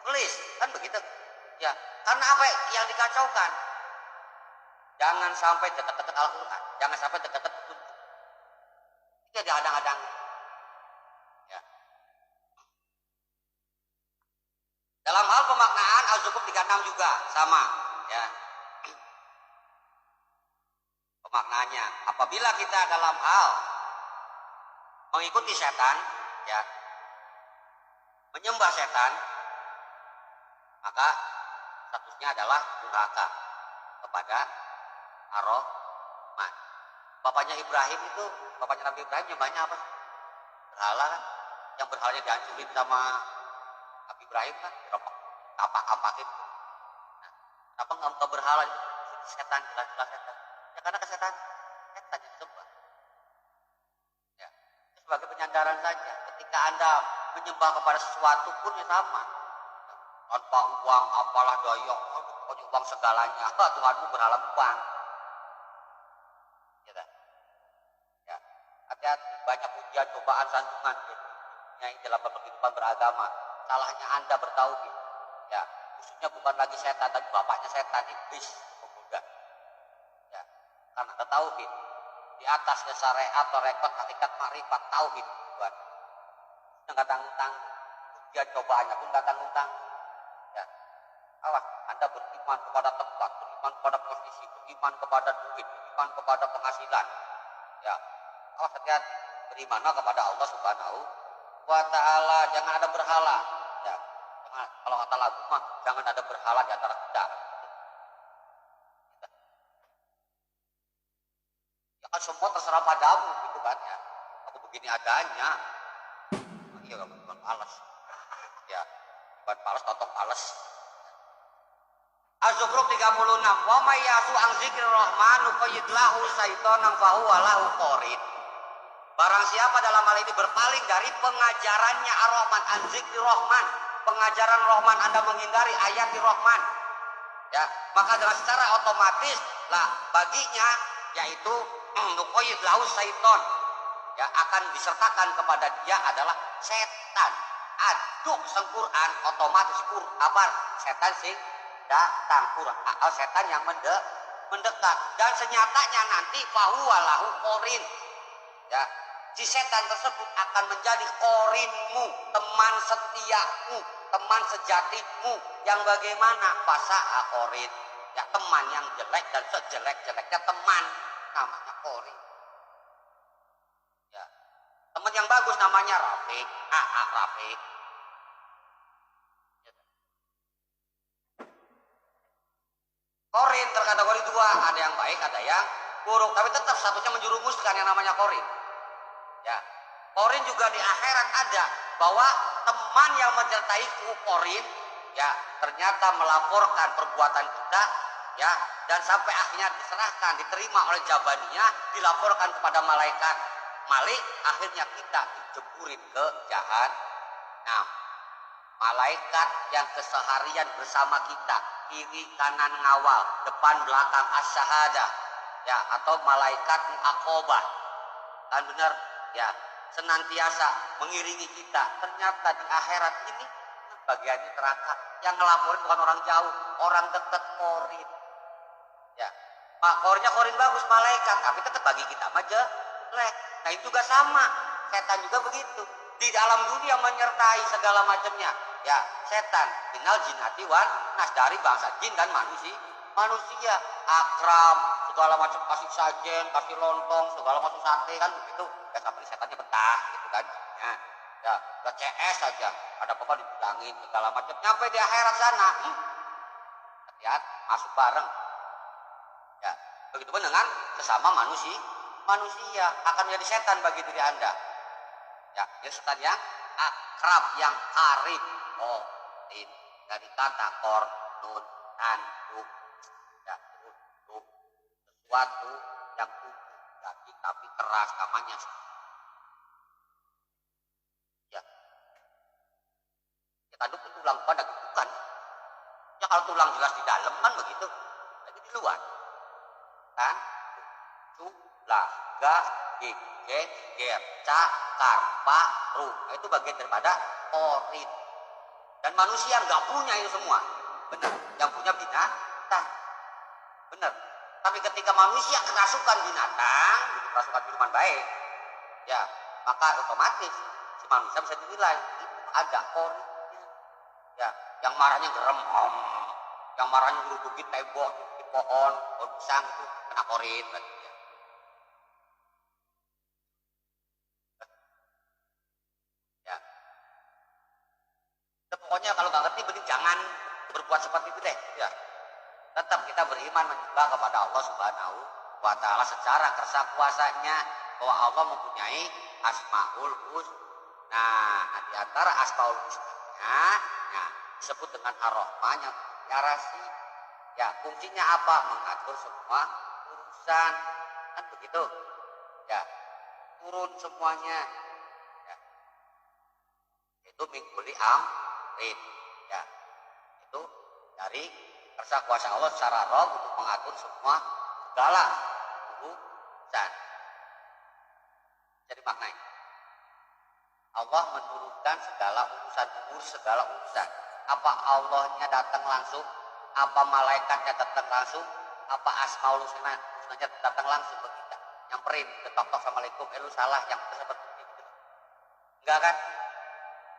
iblis, kan begitu. Ya, karena apa yang dikacaukan? Jangan sampai dekat-dekat Al-Quran, jangan sampai dekat-dekat petunjuk. Itu dihadang-hadang. Ya. Dalam hal pemaknaan Az-Zukhruf 36 juga sama, ya. Pemaknaannya, apabila kita dalam hal mengikuti setan, ya, menyembah setan, maka statusnya adalah durhaka kepada Ar-Rahman. Bapaknya Ibrahim itu, bapaknya Nabi Ibrahim nyembahnya apa? Berhala kan? Yang berhalanya dihancurin sama Nabi Ibrahim kan, tapak-tapakin. Nah, kenapa nggak berhala? Setan, jelas-jelas setan. Ya karena setan yang disembah. Ya, itu sebagai penyandaran saja. Ketika Anda menyembah kepada sesuatu pun ya sama. Tanpa uang, apalah daya, pokoknya uang segalanya. Tuhanmu berhala uang. Ya, hati-hati, banyak ujian, cobaan, sanjungan yang dalam kehidupan beragama. Salahnya Anda bertauhid. Ya, khususnya bukan lagi setan, tapi bapaknya setan, iblis, pemuda. Ya, karena ada tauhid. Di atasnya syariat atau rekod hakikat makrifat tauhid, Tuhan. Enggak tanggung-tanggung. Ujian cobaannya pun enggak tanggung-tanggung. Ya, awas, Anda beriman kepada tempat, beriman kepada posisi, beriman kepada duit, beriman kepada penghasilan. Ya, awas, hati-hati. Berimanlah kepada Allah Subhanahu wa Ta'ala, jangan ada berhala. Ya, jangan, kalau kata lagu mah, jangan ada berhala di antara kita. Ya kan semua terserah padamu, gitu kan ya. Aku begini adanya. Iya, bukan palas. Ya, bukan palas, totong palas. Az-Zukhruf 36. Wa may yasu an dzikrir rahman nuqayyid lahu syaitanan fa huwa lahu qarin. Barang siapa dalam hal ini berpaling dari pengajarannya Ar-Rahman, an dzikrir rahman, pengajaran Rahman, Anda menghindari ayat Rahman, ya, maka dengan secara otomatis lah baginya yaitu nuqayyid lahu syaiton, ya, akan disertakan kepada dia adalah setan. Aduk Quran, otomatis kabar setan sing datang, setan yang mendekat, dan senyatanya nanti fahuwa lahu qarin, ya, si setan tersebut akan menjadi qarinmu, teman setiamu, teman sejatimu yang bagaimana fasaha qarin, ya, teman yang jelek dan sejelek-jeleknya teman namanya qarin. Ya, teman yang bagus namanya Rafiq, Rafiq. Qarin terkategori dua, ada yang baik, ada yang buruk, tapi tetap statusnya menjerumuskan yang namanya qarin. Ya, qarin juga di akhirat ada, bahwa teman yang menyertai qarin, ya, ternyata melaporkan perbuatan kita, ya, dan sampai akhirnya diserahkan, diterima oleh jabaniyah, dilaporkan kepada malaikat Malik, akhirnya kita dijeburin ke jahanam. Malaikat yang keseharian bersama kita, kiri kanan ngawal, depan belakang as-syahadah, ya, atau malaikat muaqabah, kan benar, ya, senantiasa mengiringi kita. Ternyata di akhirat ini bagian neraka yang ngelaporin bukan orang jauh, orang dekat, qarin. Ya, qarinnya qarin bagus malaikat, tapi tetap bagi kita mah jelek. Nah, itu juga sama, setan juga begitu. Di dalam dunia menyertai segala macamnya, ya, setan minal jinnati wan nas, dari bangsa jin dan manusia, akram, segala macam, kasih sajen, kasih lontong, segala macam sate, kan begitu. Ya, sampai setannya betah gitu kan. Ya, CS saja, ada apa-apa dibilangin segala macam, nyampe di akhirat sana, hati-hati, masuk bareng. Ya, begitu pun dengan sesama manusia akan menjadi setan bagi diri Anda. Ya, jadi setan yang akrab, yang karib. Dari kata kor, nun, tanduk, ya, untuk sesuatu yang tubuh, daging tapi keras, namanya. Ya, tanduk itu ulang pada bukan. Kalau tulang jelas di dalam kan begitu. Lagi di luar. Kan? Cula, ga, gig, ger, ca, kar, pa, ru. Nah, itu bagian daripada korin. Dan manusia nggak punya itu semua. Benar. Yang punya binatang. Benar. Tapi ketika manusia kerasukan binatang, kerasukan minuman baik, ya maka otomatis si manusia bisa dinilai itu ada korinnya. Ya, yang marahnya gerem, yang marahnya ngerubukin tembok, di pohon pisang itu kena korin. Ya, pokoknya kalau nggak ngerti mending jangan berbuat seperti itu deh. Ya, tetap kita beriman menyembah kepada Allah Subhanahu wa Ta'ala secara kersa kuasanya bahwa Allah mempunyai Asmaul Husna. Nah, di antara Asmaul Husna, nah, disebut dengan Ar-Rahman yang yarasi. Ya, fungsinya apa? Mengatur semua urusan. Kan begitu? Ya, turun semuanya. Ya. Itu mingkuli amrin. Ya. Itu dari kersa kuasa Allah secara roh untuk mengatur semua segala urusan. Jadi maknanya Allah menurunkan segala urusan. Apa Allahnya datang langsung? Apa malaikatnya datang langsung? Apa Asmaul Husnanya datang langsung ke kita? Nyamperin, ketok-tok Assalamualaikum, lu salah, yang seperti itu. Enggak kan?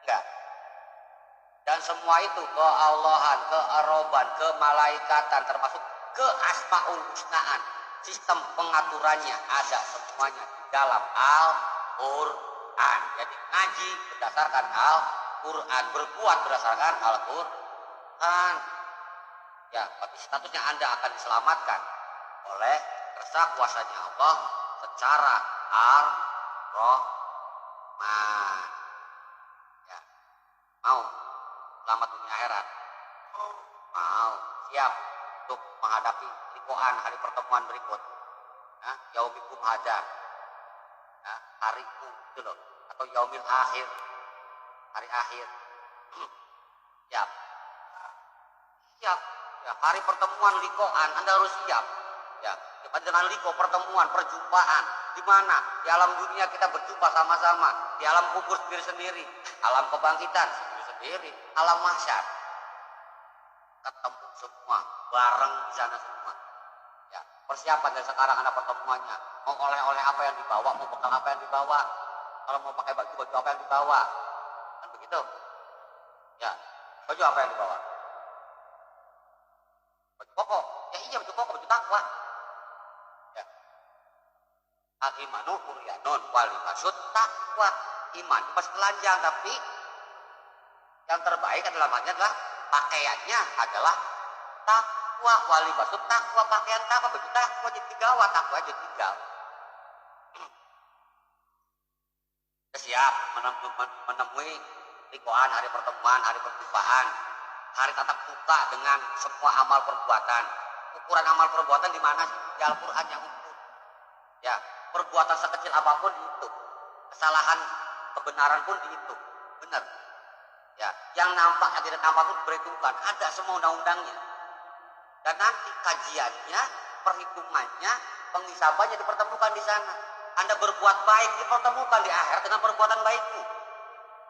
Enggak. Dan semua itu keallahan, kearoban, kemalaikatan, termasuk ke Asmaul Husnaan. Sistem pengaturannya ada semuanya di dalam Al-Quran. Jadi ngaji berdasarkan Al-Quran, berbuat berdasarkan Al-Quran. Ya, tapi statusnya Anda akan diselamatkan oleh kersa kuasanya Allah secara Ar-Rahman. Ya, mau selamat dunia akhirat? Mau, siap untuk menghadapi likoan hari pertemuan berikut. Nah, yaumikum hadza. Nah, hariku itu loh, atau yaumil akhir, hari akhir. Siap. Siap. Ya, hari pertemuan likoan Anda harus siap. Ya, dengan liko pertemuan, perjumpaan di mana? Di alam dunia kita berjumpa sama-sama, di alam kubur sendiri-sendiri, alam kebangkitan sendiri-sendiri, alam mahsyar. Ketemu semua, bareng di sana semua. Ya, persiapan dari sekarang Anda pertemuannya. Mau oleh-oleh apa yang dibawa, mau bekal apa yang dibawa. Kalau mau pakai baju apa yang dibawa. Kan begitu? Ya, baju apa yang dibawa? Baju koko. Ya iya, baju koko, baju takwa. Ya. Al-imanu uryanun wal maksud takwa. Iman pas telanjang, tapi yang terbaik adalah pakaiannya adalah takwa, wali maksud takwa, pakaian takwa, baju takwa jadi tigawa, takwa jadi tigawa. Siap menemui likoan hari pertemuan, hari perjumpaan, hari tatap muka dengan semua amal perbuatan. Ukuran amal perbuatan di mana sih? Di Al-Quran yang ukur. Ya, perbuatan sekecil apapun dihitung. Kesalahan, kebenaran pun dihitung. Benar. Ya, yang nampak, yang tidak nampak pun diperhitungkan. Ada semua undang-undangnya. Dan nanti kajiannya, perhitungannya, penghisabannya dipertemukan di sana. Anda berbuat baik dipertemukan di akhir dengan perbuatan baikmu.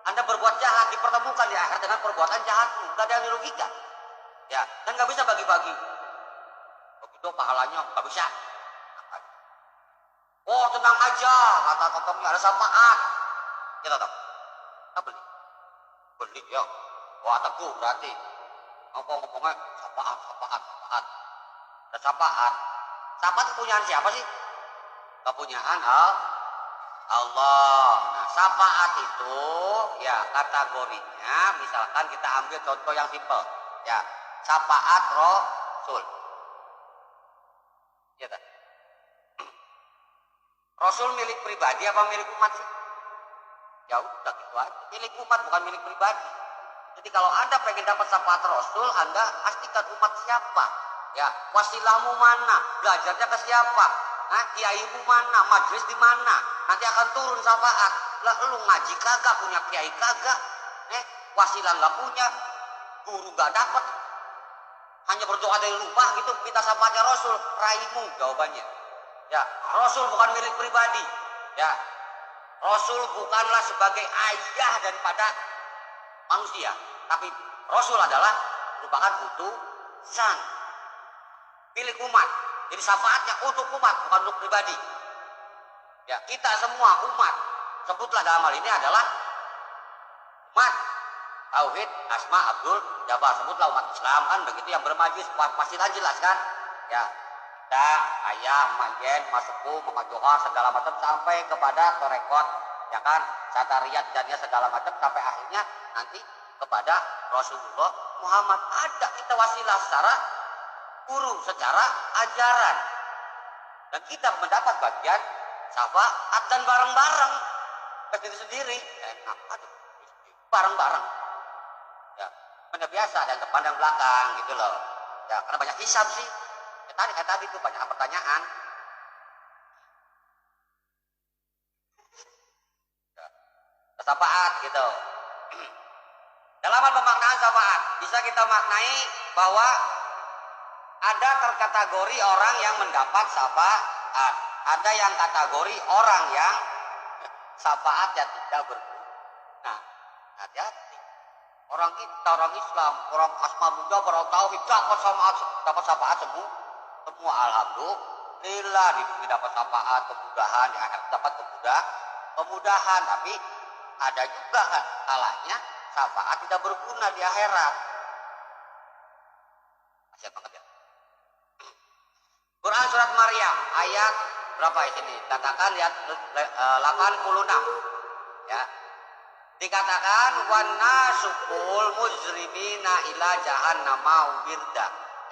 Anda berbuat jahat dipertemukan di akhir dengan perbuatan jahatmu. Gak ada yang dirugikan. Ya, dan gak bisa bagi-bagi. Begitu pahalanya gak bisa. Oh, tenang aja, kata tokomnya ada syafaat. Kita tahu. Kita beli ya. Wah, teguh berarti. Ngomong-ngomongnya syafaat. Ada syafaat. Syafaat kepunyaan siapa sih? Kepunyaan Allah. Nah, syafaat itu ya kategorinya, misalkan kita ambil contoh yang simpel. Ya, syafaat Rasul. Ya, tak? Rasul milik pribadi apa milik umat sih? Ya udah gitu aja. Milik umat bukan milik pribadi. Jadi kalau Anda pengen dapat syafaat Rasul, Anda pastikan umat siapa. Ya, wasilahmu mana? Belajarnya ke siapa? Nah, kiaimu mana? Majelis di mana? Nanti akan turun syafaat. Lah lu ngaji kagak, punya kiai kagak. Wasilah nggak punya, guru nggak dapat. hanya berdoa dari rumah gitu, minta syafaatnya Rasul, raimu jawabannya. Ya, Rasul bukan milik pribadi. Ya, Rasul bukanlah sebagai ayah daripada manusia, tapi Rasul adalah merupakan utusan milik umat. Jadi syafaatnya untuk umat, bukan untuk pribadi. Ya, kita semua umat, sebutlah dalam hal ini adalah umat tauhid asma abdul jabbar, sebutlah umat Islam kan begitu, yang bermajlis pasti jelas kan. Ya, kita ayah, majen, masuku, mama johar segala macam sampai kepada torekot, ya kan, satariyat dannya segala macam sampai akhirnya nanti kepada Rasulullah Muhammad. Ada kita wasilah secara guru, secara ajaran, dan kita mendapat bagian syafaat dan bareng-bareng sendiri-sendiri. Aduh, bareng-bareng. Ya, benar biasa ada depan dan belakang gitu loh. Ya, karena banyak hisab sih. Kayak tadi itu banyak pertanyaan. Ya, syafaat gitu. Dalam pemaknaan syafaat bisa kita maknai bahwa ada terkategori orang yang mendapat syafaat, ada yang kategori orang yang syafaatnya tidak berguna. Nah, hati-hati. Orang kita, orang Islam, orang asma muda, orang tauhid dapat syafaat semua alhamdulillah, di dunia dapat syafaat, kemudahan, di akhirat dapat kemudahan, tapi ada juga kalanya syafaat tidak berguna di akhirat. Kasihan banget ya. Quran surat Maryam ayat berapa di sini? Katakan lihat 86. Ya. Dikatakan wanasukul mujrimina ila jahannama wirda.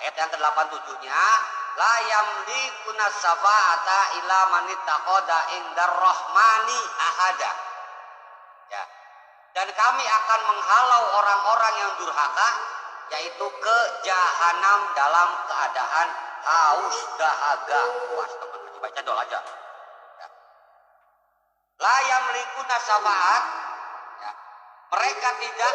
Ayat yang ke-87-nya la yamlikuna syafaata ila man ittaqada indar rahmani ahada. Ya. Dan kami akan menghalau orang-orang yang durhaka, yaitu ke jahanam dalam keadaan haus dahaga. Wah, teman-teman baca dol aja. Ya. La yamlikuna syafaat, ya. Mereka tidak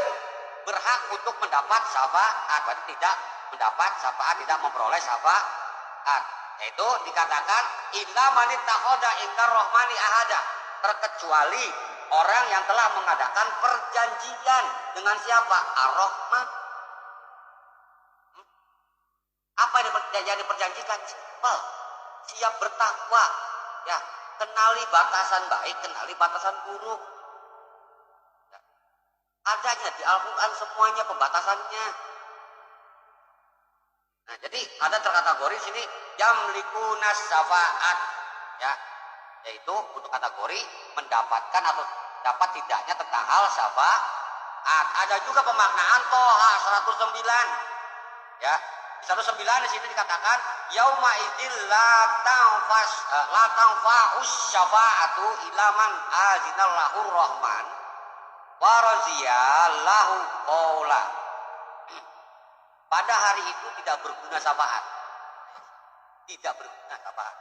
berhak untuk mendapat syafaat, berarti tidak mendapat syafaat, tidak memperoleh syafaat. Yaitu dikatakan illa man ittaqada indar rahmani ahada, terkecuali orang yang telah mengadakan perjanjian dengan siapa? Ar-Rahman. Apa yang diperjanjikan? Simpel. Siap bertakwa. Ya, kenali batasan baik, kenali batasan buruk. Ya. Adanya di Al-Quran semuanya pembatasannya. Nah, jadi ada terkategori sini yamlikuna syafaat. Ya, yaitu untuk kategori mendapatkan atau dapat tidaknya tentang hal syafaat. Ada juga pemaknaan Toha 109. Ya, di 109 di sini dikatakan yauma idzil la tanfa'us syafa'atu ila man azinallahu rahman wa radiyallahu qaula. Pada hari itu tidak berguna syafaat. Tidak berguna syafaat.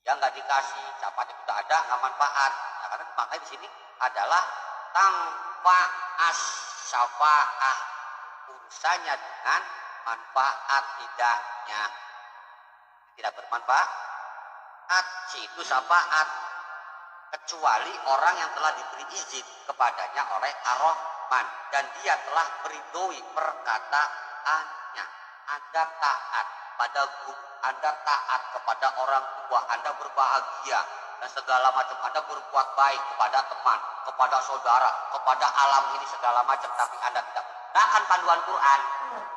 Ya, nggak dikasih syafaat itu tidak ada, nggak manfaat. Ya, karena makanya di sini adalah tanpa syafaat, urusannya dengan manfaat tidaknya, tidak bermanfaat. Itu syafaat kecuali orang yang telah diberi izin kepadanya oleh Ar-Rahman dan dia telah meridhoi perkataannya. Anda taat pada guru, Anda taat kepada orang tua, Anda berbahagia dan segala macam, Anda berbuat baik kepada teman, kepada saudara, kepada alam ini segala macam, tapi Anda tidak menggunakan panduan Quran.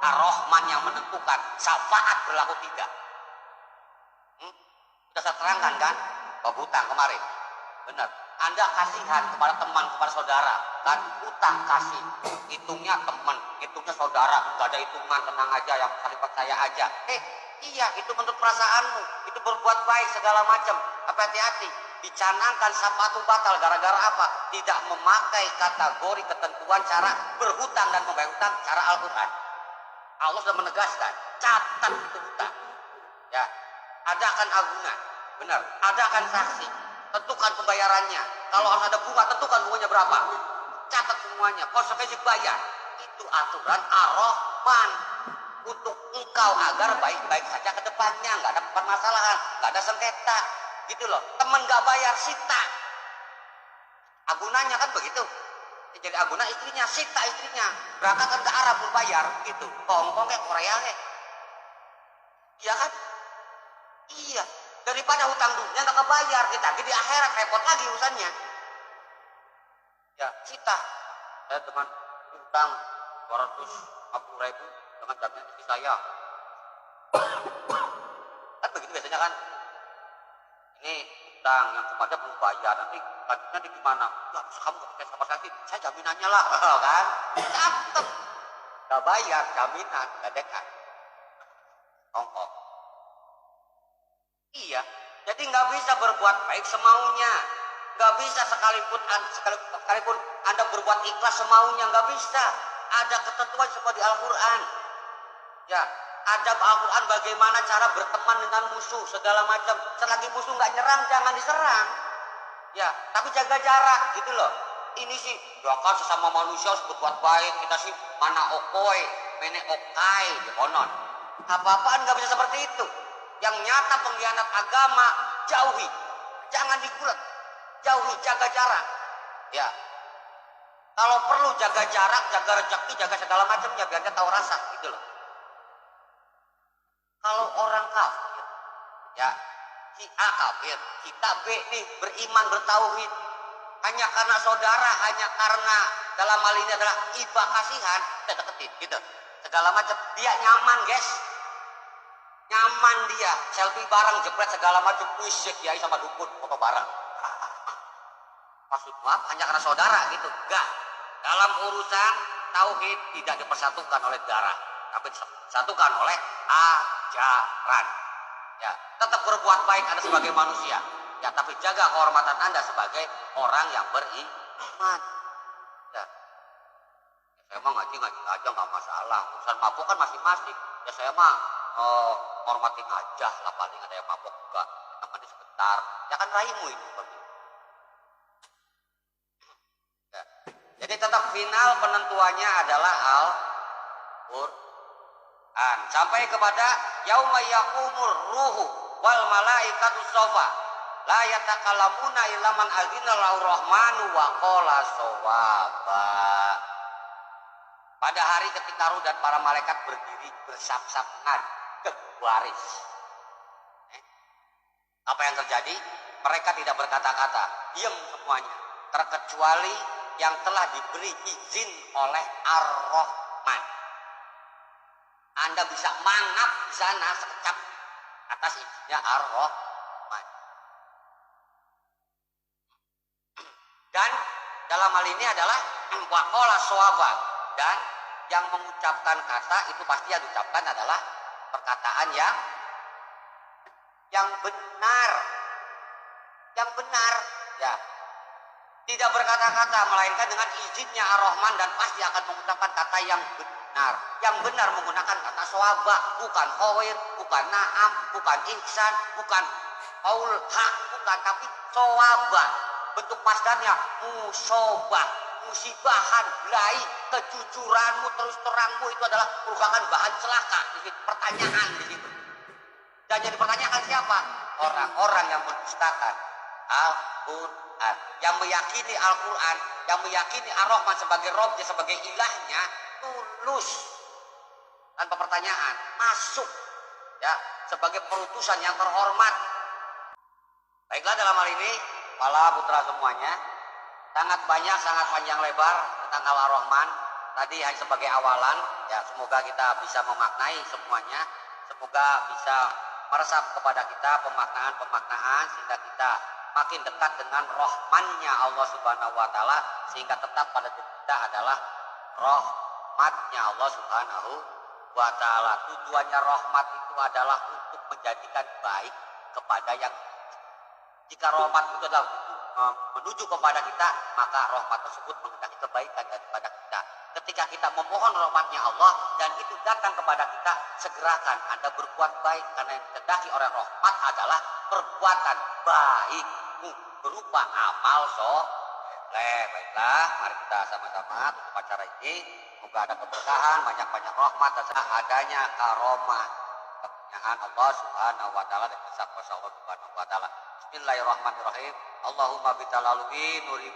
Ar-Rahman yang menentukan syafaat berlaku tidak. Sudah saya terangkan kan, bab hutang kemarin. Benar. Anda kasihan kepada teman, kepada saudara, kan utang kasih, hitungnya teman, hitungnya saudara, gak ada hitungan, tenang aja, yang saling percaya aja. Iya, itu menurut perasaanmu, itu berbuat baik segala macam. Tapi hati-hati, dicanangkan syafaat batal gara-gara apa? Tidak memakai kategori ketentuan cara berhutang dan membayar hutang cara Al-Quran. Allah sudah menegaskan, catat itu hutang. Ya, adakan agungan, benar, adakan saksi. Tentukan pembayarannya. Kalau harus ada bunga, tentukan bunganya berapa. Catat semuanya. Konsekuensi bayar. Itu aturan Ar-Rahman. untuk engkau agar baik-baik saja ke depannya, nggak ada permasalahan, nggak ada sengketa, gitu loh. Temen nggak bayar sita, agunannya kan begitu. Jadi aguna istrinya, sita istrinya, berangkat kan ke Arab pun bayar, gitu. Hongkong kayak Korea kayak, iya kan? Iya, daripada hutang dunia nggak kebayar, kita di akhirat repot lagi urusannya. Ya, sita. Saya dengan hutang 250.000 dengan jaminan istri saya. Kan begitu biasanya kan. Ini hutang yang kepada belum bayar, nanti gimana? Ya, kamu nggak pakai sama saya jaminannya lah, kan? Catet. Nggak bayar, jaminan, nggak dekat. Ongkos. Iya, jadi nggak bisa berbuat baik semaunya. Nggak bisa sekalipun Anda berbuat ikhlas semaunya, nggak bisa. Ada ketentuan seperti Al-Quran. Ya, ada Al-Quran bagaimana cara berteman dengan musuh segala macam. Selagi musuh nggak nyerang, jangan diserang. Ya, tapi jaga jarak gitu loh. Ini sih, ya kan sesama manusia harus berbuat baik. Kita sih mana okoi, mene okai, di konon. Apa-apaan nggak bisa seperti itu. Yang nyata pengkhianat agama, jauhi. Jangan digulat. Jauhi, jaga jarak. Ya. Kalau perlu jaga jarak, jaga rezeki, jaga segala macamnya biar dia tahu rasa gitu loh. Kalau orang kafir, ya, si A kafir, kita B nih beriman bertauhid. Hanya karena saudara, hanya karena dalam hal ini adalah iba kasihan, kita deketin gitu. Segala macam, dia nyaman, guys. Nyaman dia, selfie bareng, jepret segala macam, puisi kiai sama dukun, foto bareng. Maksud maaf, hanya karena saudara gitu. Enggak. Dalam urusan tauhid tidak dipersatukan oleh darah, tapi disatukan oleh ajaran. Ya, tetap berbuat baik Anda sebagai manusia. Ya, tapi jaga kehormatan Anda sebagai orang yang beriman. Ya. Saya mah ngaji aja nggak masalah. Urusan mabuk kan masing-masing. Ya saya mah hormatin aja lah, paling ada yang mabuk juga. Teman sebentar. Ya kan raimu itu. Ya. Jadi tetap final penentuannya adalah Al-Quran. Sampai kepada yauma yaqumur ruhu wal malaikatu sofa la yatakalamuna illa man azina lahu rahmanu wa qala shawaba. Pada hari ketika ruh dan para malaikat berdiri bersab-saban berbaris. Apa yang terjadi? Mereka tidak berkata-kata, diam semuanya, terkecuali yang telah diberi izin oleh Ar-Rahman. Anda bisa mangap di sana sekejap atas izinnya Ar-Rahman. Dan dalam hal ini adalah waqala shawaba, dan yang mengucapkan kata itu pasti yang diucapkan adalah perkataan yang benar. Yang benar, ya. Tidak berkata-kata melainkan dengan izinnya Ar-Rahman, dan pasti akan mengucapkan kata yang benar. Yang benar menggunakan kata shawaba, bukan khair, bukan na'am, bukan ihsan, bukan qaul haq, bukan, tapi shawaba. Bentuk masdarnya musobah, musibahan, belai, kejujuranmu, terus terangmu itu adalah merupakan bahan celaka di situ, pertanyaan di situ. Dan yang dipertanyakan siapa? Orang-orang yang mendustakan Al-Quran, yang meyakini Al-Quran, yang meyakini Ar-Rahman sebagai Robnya, sebagai ilahnya, tulus tanpa pertanyaan, masuk ya sebagai perutusan yang terhormat. Baiklah, dalam hal ini para putra semuanya, sangat banyak, sangat panjang lebar tentang Al-Rahman. Tadi hanya sebagai awalan, ya semoga kita bisa memaknai semuanya, semoga bisa meresap kepada kita pemaknaan sehingga kita makin dekat dengan rahmannya Allah Subhanahu wa taala, sehingga tetap pada diri kita adalah rahmatnya Allah Subhanahu wa taala. Tujuannya rahmat itu adalah untuk menjadikan baik kepada yang, jika rahmat itu adalah menuju kepada kita, maka rahmat tersebut menghendaki kebaikan daripada kita. Ketika kita memohon rahmatnya Allah dan itu datang kepada kita, segerakan Anda berbuat baik, karena yang dikehendaki oleh rahmat adalah perbuatan baikmu berupa amal soleh. Boleh, baiklah. Mari kita sama-sama tutup acara ini. Semoga ada keberkahan, banyak-banyak rahmat dan adanya karomah kepunyaan Allah Subhanahu wa taala dan kisah Allah Subhanahu wa taala. Bismillahirrahmanirrahim. Allahumma bitalalwi nuri